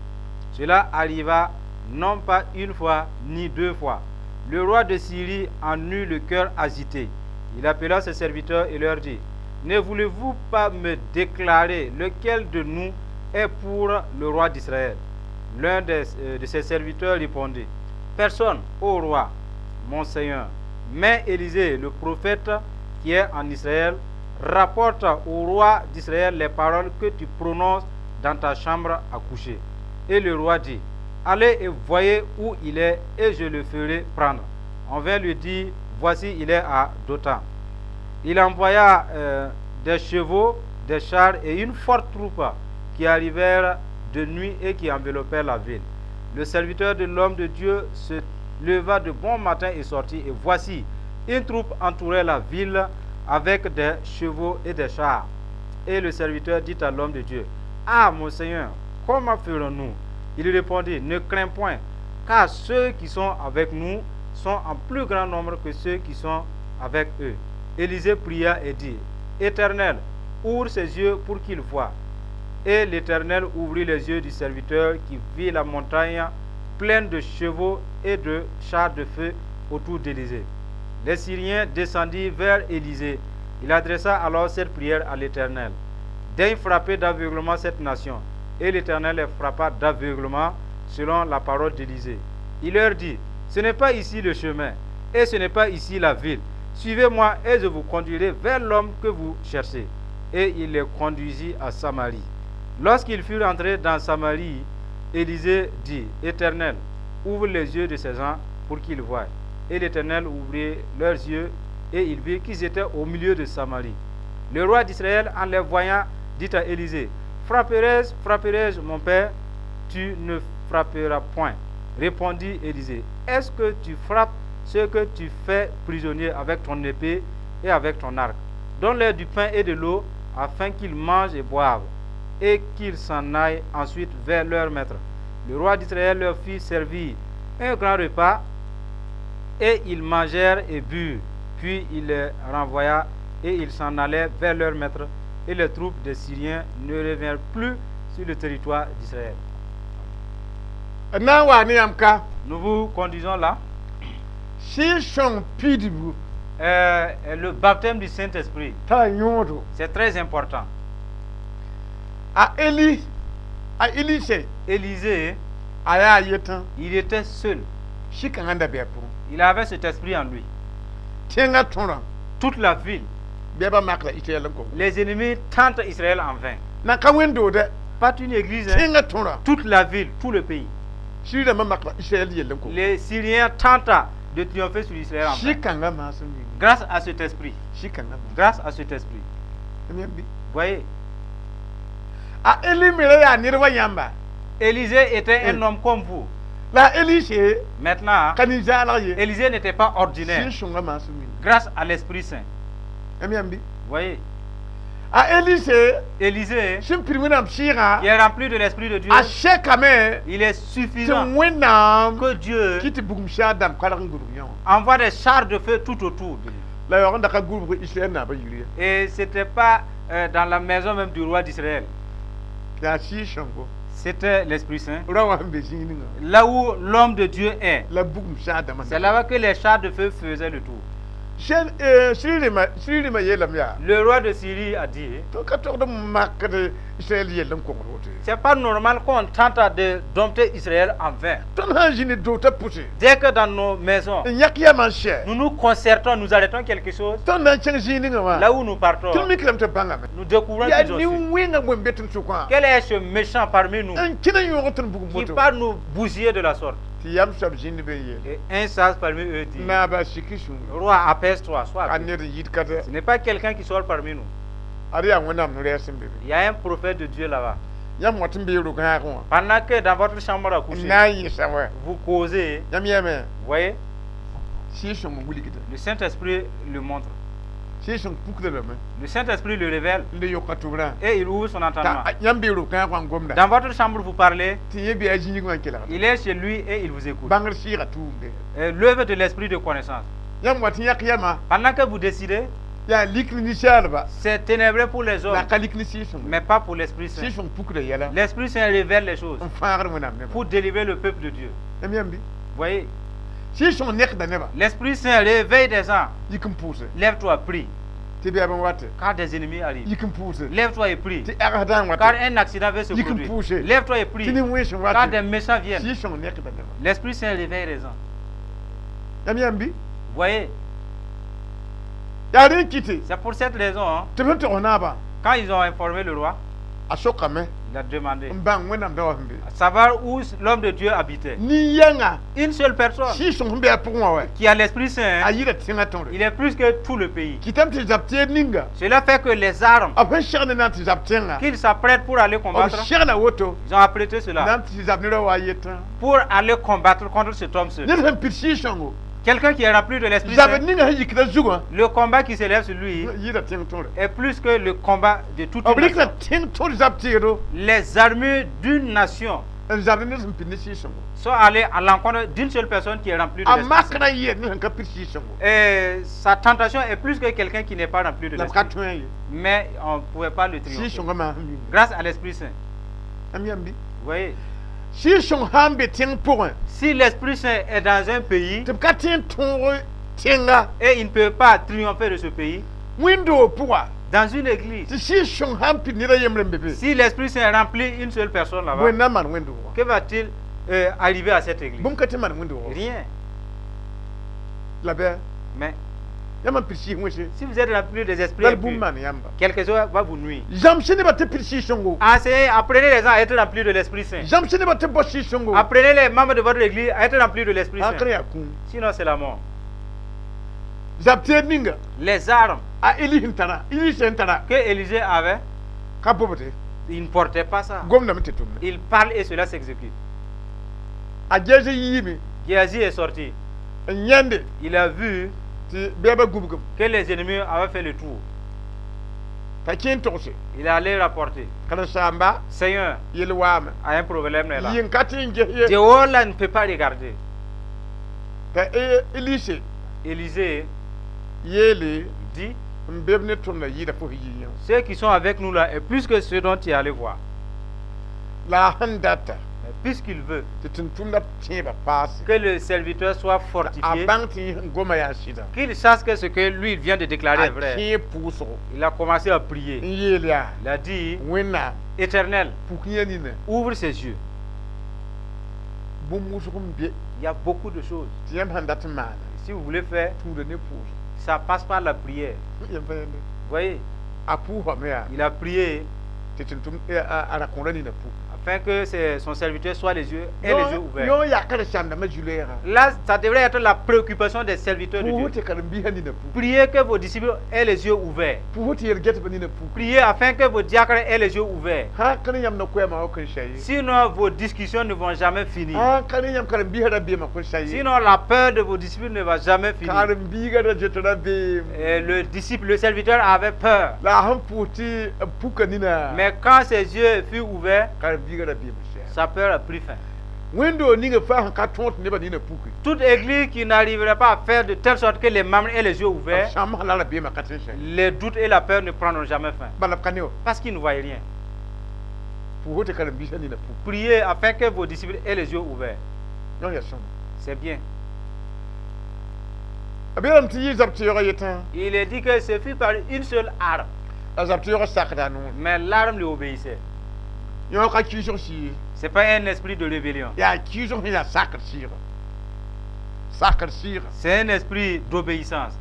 Cela arriva non pas une fois ni deux fois. Le roi de Syrie en eut le cœur agité. Il appela ses serviteurs et leur dit: ne voulez-vous pas me déclarer lequel de nous est pour le roi d'Israël? L'un de ses serviteurs répondit: personne, ô roi, mon Seigneur. Mais Élisée, le prophète qui est en Israël, rapporte au roi d'Israël les paroles que tu prononces dans ta chambre à coucher. Et le roi dit: allez et voyez où il est, et je le ferai prendre. On vint lui dire: voici, il est à Dothan. Il envoya des chevaux, des chars et une forte troupe qui arrivèrent de nuit et qui enveloppèrent la ville. Le serviteur de l'homme de Dieu se leva de bon matin et sortit, et voici, une troupe entourait la ville avec des chevaux et des chars. Et le serviteur dit à l'homme de Dieu: ah, mon Seigneur, comment ferons-nous? Il répondit: ne crains point, car ceux qui sont avec nous sont en plus grand nombre que ceux qui sont avec eux. Élisée pria et dit: Éternel, ouvre ses yeux pour qu'il voie. Et l'Éternel ouvrit les yeux du serviteur, qui vit la montagne pleine de chevaux et de chars de feu autour d'Élisée. Les Syriens descendirent vers Élisée. Il adressa alors cette prière à l'Éternel: daigne frapper d'aveuglement cette nation. Et l'Éternel les frappa d'aveuglement selon la parole d'Élisée. Il leur dit: ce n'est pas ici le chemin, et ce n'est pas ici la ville. Suivez-moi, et je vous conduirai vers l'homme que vous cherchez. Et il les conduisit à Samarie. Lorsqu'ils furent entrés dans Samarie, Élisée dit: Éternel, ouvre les yeux de ces gens pour qu'ils voient. Et l'Éternel ouvrit leurs yeux, et ils virent qu'ils étaient au milieu de Samarie. Le roi d'Israël, en les voyant, dit à Élisée, frapperai-je, frapperai-je, mon père? Tu ne frapperas point. Répondit Élisée, est-ce que tu frappes ceux que tu fais prisonniers avec ton épée et avec ton arc? Donne-leur du pain et de l'eau, afin qu'ils mangent et boivent, et qu'ils s'en aillent ensuite vers leur maître. Le roi d'Israël leur fit servir un grand repas, et ils mangèrent et burent. Puis il les renvoya, et ils s'en allèrent vers leur maître, et les troupes des Syriens ne revinrent plus sur le territoire d'Israël. Na wa ni amka. Nous vous conduisons là. Si son pidibu. Le baptême du Saint-Esprit, Ta nyodo. c'est très important. A Élise. Élisée, Aya yetan. il était seul. Shi kan anda be pour. Il avait cet esprit en lui. Tenga tonra. Toute la ville, Beba makla Israël ko. les ennemis tentent Israël en vain. Na kan wendo de. Pas une église, hein. Tenga tonra. Toute la ville, tout le pays. Shi da makla Israël yelen ko. Les Syriens tentent de triompher sur Israël en vain. Shi kan ga ma sun ni. Grâce à cet esprit. Shi kan ga. Grâce à cet esprit. Embi. Voyez, A Eli mere ya nirwa yamba. Élisée était un homme comme vous. La Élise Maintenant, kanija la ye. Élisée n'était pas ordinaire. Shi shonga ma sun ni. Grâce à l'Esprit Saint. Embi. Voyez, A Élise Élisée, shin pirminam shira. qui est rempli de l'Esprit de Dieu, A shekame. il est suffisant Tin wenam. que Dieu Kiti bugum sha dam kwalang gurunyo. envoie des chars de feu tout autour de lui. La yo ndaka gurbu Israël na ba yuri. Et ce n'était pas dans la maison même du roi d'Israël. Ya shi shongo. C'était l'Esprit Saint. Rawa hambe jini nga. Là où l'homme de Dieu est, La bugum sha dam. c'est là-bas que les chars de feu faisaient le tour. Shen shiri ma yelam ya. Le roi de Syrie a dit, To ka to dum makade Israël yelam ko rote. c'est pas normal qu'on tente de dompter Israël en vain. Ton ha jini do ta pousse. Dès que dans nos maisons, Nyak ya man she. nous nous concertons, nous arrêtons quelque chose, Ton na chang jini nga wa. là où nous partons, Ton mikram te banga me. nous découvrons Ya qu'ils ont ni su. wenga mo betun su kwa. Quel est ce méchant parmi nous En kina yo ton bugum qui moto. part nous bousiller de la sorte? Ti yam sab jini be ye. Et un sage parmi eux dit, Na ba shikishu. roi, apaise-toi, sois Kan apaisé. ne yit kata. Ce n'est pas quelqu'un qui sort parmi nous. Ari ya wenam no resim be. Il y a un prophète de Dieu là-bas. Yam watin be ru ka ko. Pendant que dans votre chambre à coucher, Na yi sawa. vous causez, Yam yeme. vous voyez, Si shon mo wuli kita. le Saint-Esprit le montre. Si shon puk de le me. Le Saint-Esprit le révèle Le yokatubra. et il ouvre son entendement. Ta yam be ru ka ko ngomda. Dans votre chambre, vous parlez, Ti yebi ajini ko kila. il est chez lui et il vous écoute. Bangar shi ga tumbe. L'œuvre de l'esprit de connaissance. Yam watin yak yama. Pendant que vous décidez, Ya likni ni shalba. c'est ténébreux pour les hommes, La kalikni si shon. mais pas pour l'Esprit Saint. Si shon puk de yala. L'Esprit Saint révèle les choses On faar mo nam ne. pour délivrer le peuple de Dieu. Yam yam bi. Vous voyez, Si shon nek da ne ba. l'Esprit Saint réveille des gens. Yikum puse. Lève-toi, prie. Ti be ban watte. Car des ennemis arrivent. Yikum puse. Lève-toi et prie. Ti aradan Car watte. un accident va se Il peut produire. pousser. Lève-toi et Ti prie. ni mwe shon Car watte. des méchants viennent. Si shon nek da ne ba. L'Esprit Saint réveille les gens. Yam yam bi. Vous voyez, Ya rin kiti. c'est pour cette raison, hein, Te ben to na ba. quand ils ont informé le roi, Ashoka me. il a demandé Mbang wenam da wa mbe. à savoir où l'homme de Dieu habitait. Ni yanga. Une seule personne Si shon mbe pour moi ouais. qui a l'Esprit Saint, Ayira tinga ton. il est plus que tout le pays. Kitam te zapte ninga. Cela fait que les armes Après sherne nan te zaptenga. qu'ils s'apprêtent pour aller Om combattre, sherne woto. ils ont apprêté cela Nan te zapnero wa yeta. pour aller combattre contre cet homme seul. Ne hem pitsi shongo. Quelqu'un qui est rempli de l'Esprit Saint, Zabe ninga yikra zuga. le combat qui s'élève sur lui Yira tinga ton. est plus que le combat de toute une Oblikla nation. ting ton zaptero. Les armées d'une nation Zabe ne hem pitsi shongo. sont allées à l'encontre d'une seule personne qui est remplie de l'Esprit Saint. Amakra ye ne hem ka pitsi shongo. Et sa tentation est plus que quelqu'un qui n'est pas rempli de La l'Esprit. katwen ye. Mais on ne pouvait pas le Si triompher. shongo ma hami. Grâce à l'Esprit Saint. Am yambi. Vous voyez, Si shon hambe ting pour un. si l'Esprit Saint est dans un pays Te ka ting ton tinga. et il ne peut pas triompher de ce pays, Window pour. dans une église, Si shon hampi nira yemre mbebe. si l'Esprit Saint remplit une seule personne là-bas, Wena man window. que va-t-il arriver à cette église? Bum kati man window. Rien. La be. Mais Yaman pitsi wese. si vous êtes rempli des esprits Dal impurs, bum man yamba. quelque chose va vous nuire. Jamshene ba te pitsi shongo. Apprenez les gens à être remplis de l'Esprit Saint. Jamshene ba te boshi shongo. Apprenez les membres de votre église à être remplis de l'Esprit Saint. Akre yakun. Sinon, c'est la mort. Zapte ninga. Les armes A ili hintara. Ili sentara. que Élisée avait, ka bobte Il ne portait pas ça. gomna mte tumna Il parle et cela s'exécute. a jeje yimi Géasi est sorti. nyande Il a vu ti beba gubgum que les ennemis avaient fait le tour. ta kin tokse Il allait rapporter. kada samba Seigneur, yel wama a un problème là. yin katin je ye Dieu là ne peut pas regarder. ta elise Élisée yele dit, mbebne tumna yida fo yiyan ceux qui sont avec nous là, et plus que ceux dont tu es allé voir. la handata Mais puisqu'il veut ti tumna tiba passe que le serviteur soit a fortifié, banti goma ya sida qu'il sache que ce que lui il vient de déclarer est a vrai. tie puso Il a commencé à prier. yele ya Il a dit, wena Éternel, pukiyen ne ouvre ses yeux. bu musugum be Il y a beaucoup de choses. tiyam handata mana Si vous voulez faire, tude ne puso ça passe par la prière. yam bayande Vous voyez, a pu homea il a prié ti tum ara konrani na pu afin que son serviteur soit les yeux et les yeux ouverts. yo ya kada shanda majulera Là, ça devrait être la préoccupation des serviteurs de pu Dieu. te karam bi hani na pu Priez que vos disciples aient les yeux ouverts. pu te yerget bani na pu Priez afin que vos diacres aient les yeux ouverts. ha kan yam na koya ma ko shayi Sinon, vos discussions ne vont jamais finir. ha kan yam karam bi hada bi ma ko shayi Sinon, la peur de vos disciples ne va jamais finir. karam bi ga da jetara bi Et le disciple, le serviteur avait peur. la han puti pukanina Mais quand ses yeux furent ouverts, karam bi ga da bi ma sa peur a pris fin. window ni ga fa han ka tont ne bani na puku Toute église qui n'arriverait pas à faire de telle sorte que les membres aient les yeux ouverts, sham halala bi ma katin shayi les doutes et la peur ne prendront jamais fin. balap kanio Parce qu'ils ne voient rien. pu te karam bi hani na pu Priez afin que vos disciples aient les yeux ouverts. yo ya son C'est bien. abiram ti yi zabti yo yeta Il est dit que ce fut par une seule arme. zabti yo sakda no Mais l'arme lui obéissait. yo ka ki jo si Ce n'est pas un esprit de rébellion. ya ki jo ya sakr sira C'est un esprit d'obéissance.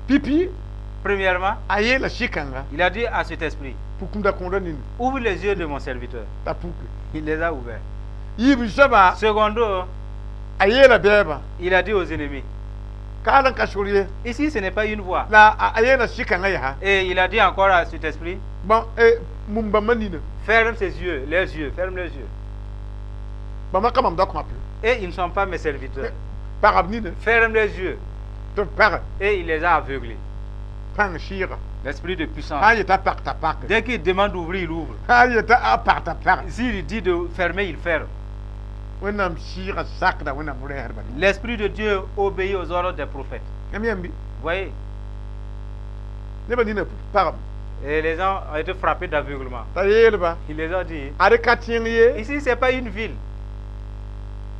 pipi Premièrement, aye la shikanga il a dit à cet esprit, pukunda kondonin ouvre les yeux de mon serviteur. ta puku Il les a ouverts. yibi saba Secondo, aye la beba il a dit aux ennemis, kalan kashuriye ici ce n'est pas une voix. la aye la shikanga ya Et il a dit encore à cet esprit, bon mumba manina ferme ses yeux, les yeux, ferme les yeux. ba makamam da kwapu Et ils ne sont pas mes serviteurs. parabnina Ferme les yeux. to par Et il les a aveuglés. pan shira L'esprit de puissance. aye ta pak ta pak Dès qu'il demande d'ouvrir, il ouvre. aye ta apart ta pak S'il dit de fermer, il ferme. wenam shira sakda wenam mure herbani L'Esprit de Dieu obéit aux ordres des prophètes. yambi Vous voyez? ne banina parab Et les gens ont été frappés d'aveuglement. ta yelba Il les a dit, are katien ye ici, ce n'est pas une ville.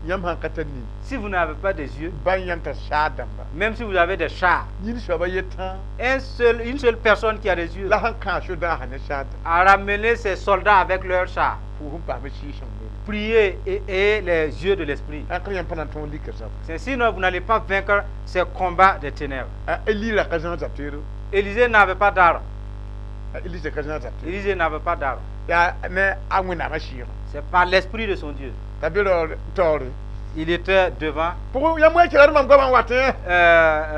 yam han katani Si vous n'avez pas des yeux, ban yanta shadamba même si vous avez des chars, yin shaba yeta une seule personne qui a des yeux la han ka shuda hane shada a ramené ses soldats avec leurs chars. fuhum pa me shishon ne Priez et les yeux de l'esprit. akran yam panan ton likasa Sinon, vous n'allez pas vaincre ces combats des ténèbres. elira kazan zaptero Élisée n'avait pas d'armes. elise kazan zaptero Élisée n'avait pas d'armes. ya ne amwina mashira C'est par l'esprit de son Dieu. tabiro tor Il était devant pour yam wa kirar mam goban watte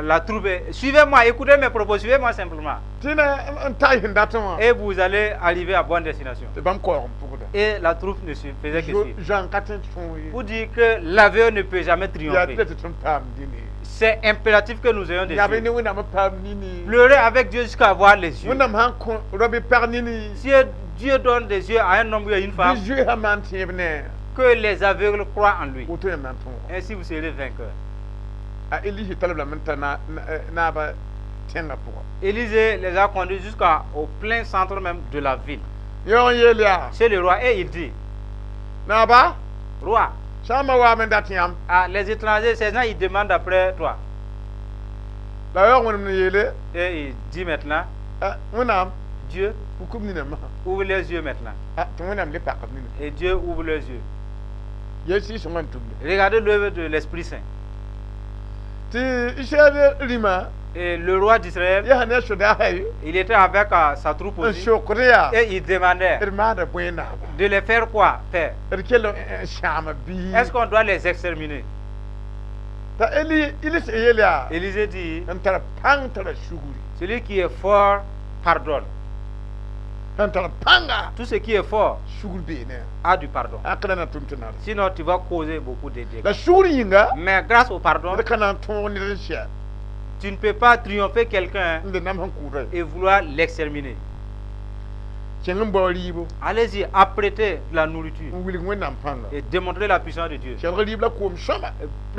la troupe. Suivez-moi, écoutez mes propos, suivez-moi simplement. tina ntai hindato Et vous allez arriver à bonne destination. te bam ko pour da Et la troupe ne se faisait que suivre. Jean katin ton Pour dire que l'aveugle ne peut jamais ya triompher. tete ton pam dini C'est impératif que nous ayons des ya be ni yeux. wina ma pam nini Pleurer avec Dieu jusqu'à avoir les yeux. wina han ko robi par nini Si Dieu donne des yeux à un homme ou à une femme, bi je ha man tibne que les aveugles croient en lui. auto yam nan ton Ainsi vous serez vainqueurs. a elihi talab la menta na ba tenga pour Élisée les a conduits jusqu'au plein centre même de la ville. yo yelia C'est le roi et il dit, na ba roi, sama wa men datiam les étrangers, ces gens, ils demandent après toi. la yo wonum yele Et il dit maintenant, wonam Dieu, hukum ni na ma ouvre les yeux maintenant. to wonam le pakam ni Et Dieu ouvre les yeux. yesi so man tumbe Regardez l'œuvre de l'Esprit Saint. ti ishade rima Et le roi d'Israël, ya hane shoda hay il était avec sa troupe aussi. shokriya Et il demandait irma da buena de les faire quoi? Faire. irkelo shama bi Est-ce qu'on doit les exterminer? ta ilis yelia Élisée dit, antara pang tara shuguri celui qui est fort pardonne. Anta panga. Tout ce qui est fort Sugul be ne. a du pardon. Akana na tumtuna. Sinon, tu vas causer beaucoup de dégâts. La sugul yinga. Mais grâce au pardon, Da kana ton ni resha. tu ne peux pas triompher quelqu'un Nde nam han kure. et vouloir l'exterminer. Cengam bo ribo. Allez-y, apprêtez de la nourriture Wili ngwen nam panga. et démontrez la puissance de Dieu. Cengam ribla kom shoma.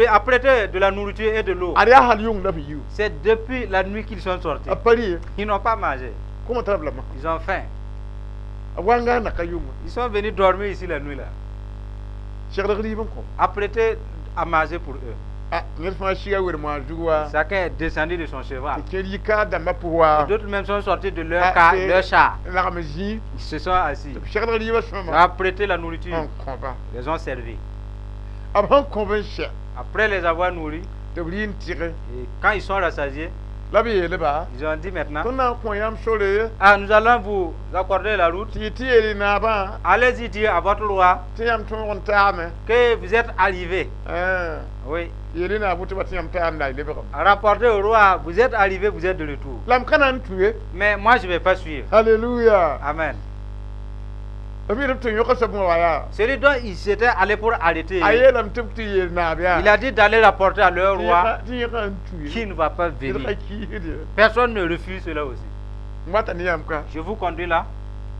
Apprêtez de la nourriture et de l'eau. Ari hal yung na biyu. C'est depuis la nuit qu'ils sont sortis. Apari. Ils n'ont pas mangé. Comment tabla ma. Ils ont faim. Awanga na kayum. Ils sont venus dormir ici la nuit là. Cengam ribo ko. Apprêtez à manger pour eux. Ah, ngel fa shiga wer ma juwa. Chacun est descendu de son cheval. Kelika da ma pouwa. D'autres même sont sortis de leur char. La ramji. Ils se sont assis. Cengam ribo shoma. Apprêté la nourriture. On combat. Ils les ont servi. Avant convention. Après les avoir nourris, De blin tire. et quand ils sont rassasiés, La bi le ba. ils ont dit maintenant, Tona ko yam sole. ah, nous allons vous accorder la route. Ti eri na ba. Allez-y dire à votre roi Ti yam ton on tame. que vous êtes arrivés. Eh. Oui. Yeri na butu bat yam ta ndai le ba. Rapportez au roi, vous êtes arrivés, vous êtes de retour. Lam kanan tuye. Mais moi, je ne vais pas suivre. Alléluia. Amen. Ami rep ton yoko sabon waya. Celui dont il s'était allé pour arrêter, Aye lam tupti yer na bia. il a dit d'aller rapporter à leur roi Ti kan tuye. qui ne va pas Ti venir. ka ki de. Personne ne refuse cela aussi. Mata ni yam ka. Je vous conduis là.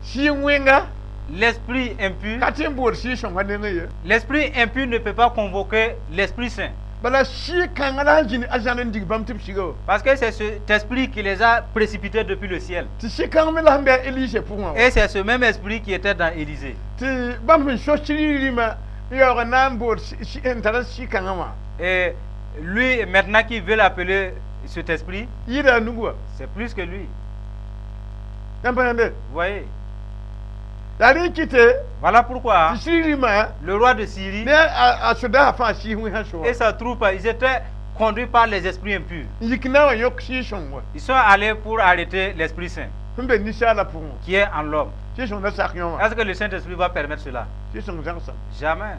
Si wenga. L'esprit impur, Katin bor si shon hanen ye. l'esprit impur ne peut pas convoquer l'esprit saint. Bala si kan ala jini ajanen dig bam tip sigo. Parce que c'est cet esprit qui les a précipités depuis le ciel. Ti si kan me la mbia Elise pour moi. Et c'est ce même esprit qui était dans Élysée. Ti bam me so chiri ma. Yo nan bor si entara si kan ma. Et lui, maintenant qu'il veut l'appeler cet esprit, Ira nugwa. c'est plus que lui. Yampande. Vous voyez? Dari kite. Voilà pourquoi Ti chiri ma. le roi de Syrie Ne a soda fa si hu ha so. et sa troupe, ils étaient conduits par les esprits impurs. Yikna wa yok si shon wa. Ils sont allés pour arrêter l'Esprit Saint Humbe ni shala pour moi. qui est en l'homme. Si shon da sakyon wa. Est-ce que le Saint-Esprit va permettre cela? Si shon da sa. Jamais.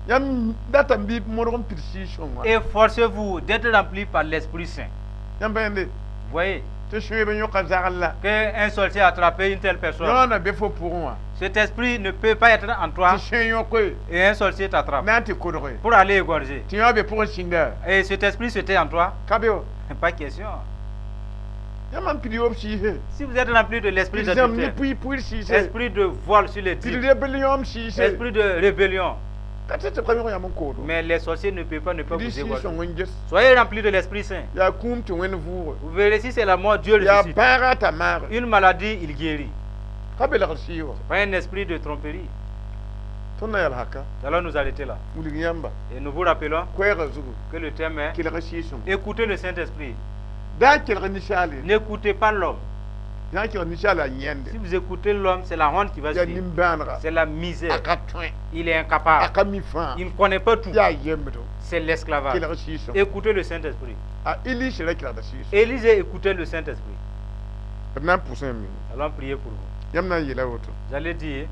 Yam data bi moron pirsi shon wa. Et forcez-vous d'être remplis par l'Esprit Saint. Yampande. Vous voyez? Te shwe yok azalla. Qu'un sorcier a attrapé une telle personne. Non na be fo pour moi. Cet esprit ne peut pas être en toi Ti shwe yok ko. et un sorcier t'attrape Nanti kodore. pour aller égorger. Ti yo be pour singa. Et cet esprit c'était en toi? Kabeo. Pas question. Yaman pidi op si he. Si vous êtes rempli de l'esprit Exam ni d'adultère, puis si se. esprit de voile sur les Pidi dits, rebellion si se. esprit de rébellion, Kati te premier yamon kodo. mais les sorciers ne peuvent pas Pidi vous si égorger. shon wenjes. Soyez remplis de l'Esprit Saint. Ya kum te wen vous. Vous verrez si c'est la mort, Dieu Ya ressuscite. para ta mar. Une maladie, il guérit. Kabela si wa. Pas un esprit de tromperie. Tonna yal haka. Nous allons nous arrêter là. Muli yamba. Et nous vous rappelons Kwera zugu. que le thème est Kila si shon. écoutez le Saint-Esprit. Da kila ni shale. N'écoutez pas l'homme. Ya kila ni shale nyende. Si vous écoutez l'homme, c'est la honte qui va Ya suivre. nimbanra. C'est la misère. Akatwen. Il est incapable. Akami fa. Il ne connaît pas tout. Ya yemdo. C'est l'esclavage. Kila si shon. Écoutez le Saint-Esprit. A ili shela kila da si shon. Élisée, écoutez le Saint-Esprit. Nan pousin mi. Allons prier pour vous. Yam na yela woto. J'allais dire,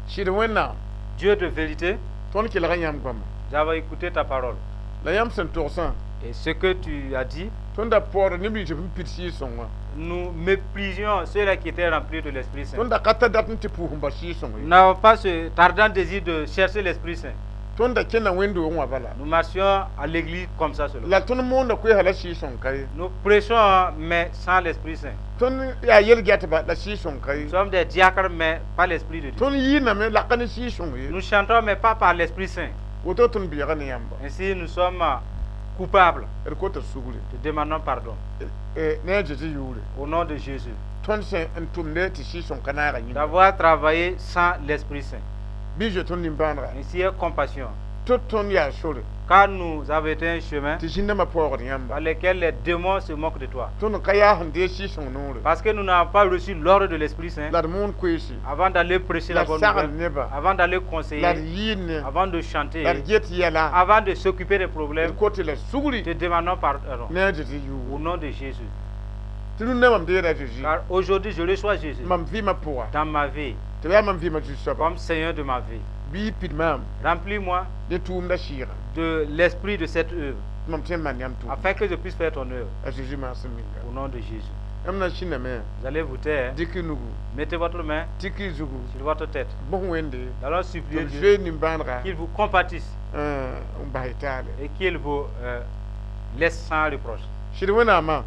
Shi de wenna. Dieu de vérité, Ton kila yam kwam. j'avais écouté ta parole. La yam sen torsan. Et ce que tu as dit, Ton da por ni bi je pitsi son wa. nous méprisions ceux-là qui étaient remplis de l'Esprit Saint. Ton da kata dat nti pu humba si son. Nous n'avons pas ce tardant désir de chercher l'Esprit Saint. Ton da kena wendo wa bala. Nous marchions à l'église comme ça seulement. La ton monde ko hala si son kai. Nous prêchons, mais sans l'Esprit Saint. Ton ya yel gata ba la si son kai. Nous sommes des diacres, mais pas l'Esprit de Dieu. Ton yi na me la kan si son yi. Nous chantons, mais pas par l'Esprit Saint. Woto ton bi ga ne yamba. Ainsi, nous sommes coupables. Er ko ta sugule. Te demandons pardon. Ne je yule. Au nom de Jésus. Ton sen entumne ti si son kana ga yi. D'avoir travaillé sans l'Esprit Saint. Bi je ton nimbandra. Ainsi, est compassion. Tout ton ya sore. Car nous avons été un chemin Ti jinna ma por yamba. par lequel les démons se moquent de toi. Ton kaya hande si son nore. Parce que nous n'avons pas reçu l'ordre de l'Esprit Saint La mon ko isi. avant d'aller prêcher La la bonne sagal nouvelle, neba. avant d'aller La conseiller, yin. avant de chanter, La jet yala. avant de s'occuper des problèmes. El kote la suguli. Te demandons pardon. Ne je Au yu. nom de Jésus. Tu nous n'aimons de la Jésus. Car aujourd'hui, je reçois Jésus Mam vi ma poa. dans ma vie, Tu vas mam vi ma Jésus. comme Seigneur de ma vie. Bi pid mam. Remplis-moi De tout da shira. de l'esprit de cette œuvre, Mam tem man yam tout. afin que je puisse faire ton œuvre. A Jésus ma seminga. Au nom de Jésus. amna shiname Vous allez vous taire. diki nugu Mettez votre main tiki zugu sur votre tête. bon wende Nous allons supplier to Dieu je ni bandra qu'il vous compatisse baitale et qu'il vous laisse sans reproche. shirwana ma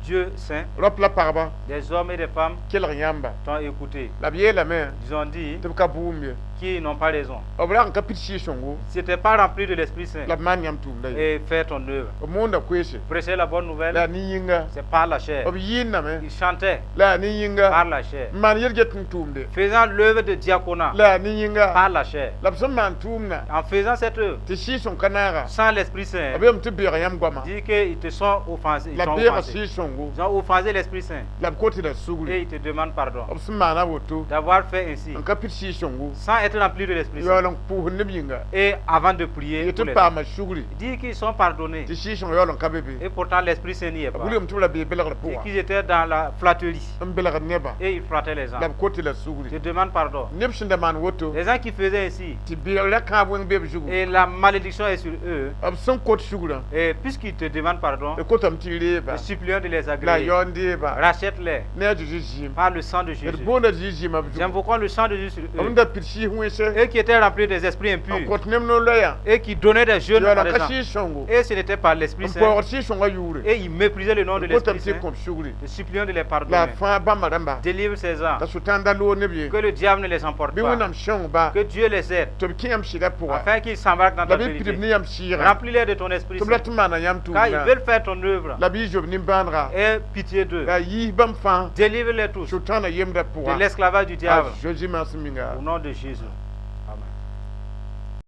Dieu saint, rop la parba des hommes et des femmes kel yamba t'ont écouté. la biye la me Ils ont dit te ka buumye qu'ils n'ont pas raison. obra ka pitchi shongo Si tu n'es pas rempli de l'Esprit Saint la man yam tum dai et faire ton œuvre, monda kwese prêcher la bonne la nouvelle, ni yinga c'est par la chair. ob yinna me Ils chantaient la ni yinga par la chair. man yerget tum de Faisant l'œuvre de diaconat la ni yinga par la chair. la bson man tumna En faisant cette œuvre, te shi son kanara sans l'Esprit Saint, obem te biya yam gwama dit qu'ils te sont offensés. Ils la t'ont biya offensé. shi songo Ils ont offensé l'Esprit Saint la koti la et suguri ils te demandent pardon obson mana woto d'avoir fait ainsi ka pitchi songo sans être rempli de l'Esprit Saint. yolon pu ne yinga Et avant de prier, yete pour les pa autres, ma suguri il dit qu'ils sont pardonnés. te shi son yolon ka bebe Et pourtant l'Esprit Saint n'y est pas. bulum tu la bi belag la Et puwa qu'ils étaient dans la flatterie. belag neba Et ils flattaient les gens. la koti la Je suguri demande pardon. nebshinda man woto Les gens qui faisaient ainsi, ti biya la ka bwen bebe jugu et la malédiction est sur eux, obson kot sugura et puisqu'ils te demandent pardon, e kotam ti reba le suppliant de les la agréer, yondi ba rachète-les ne ju jim par le sang de et Jésus. bona jim abju J'invoquons le sang de Jésus sur eux. omda pitchi huese Eux qui étaient remplis des esprits impurs kot nem no loya et qui donnaient des jeûnes yolon par ka les shi gens. songo Et ce n'était pas l'Esprit Saint. por shi songo yure Et ils méprisaient le nom de kotam l'Esprit ti Saint. kom suguri Le suppliant de les la pardonner. fa ba maramba Délivre ces gens. ta sutanda lo ne bi Que le diable ne les emporte bi pas. wonam shong ba Que Dieu les aide. to bi kiyam shira pour Afin qu'ils s'embarquent dans la ta bi pirib ni vérité. yam shira Remplis-les de ton Esprit to la Saint. tumana yam tu Car ils veulent faire ton œuvre. la bi job ni bandra Aie pitié d'eux. la yi bam fa Délivre-les tous sutana yemda pour de l'esclavage du diable. Jésus masminga Au nom de Jésus.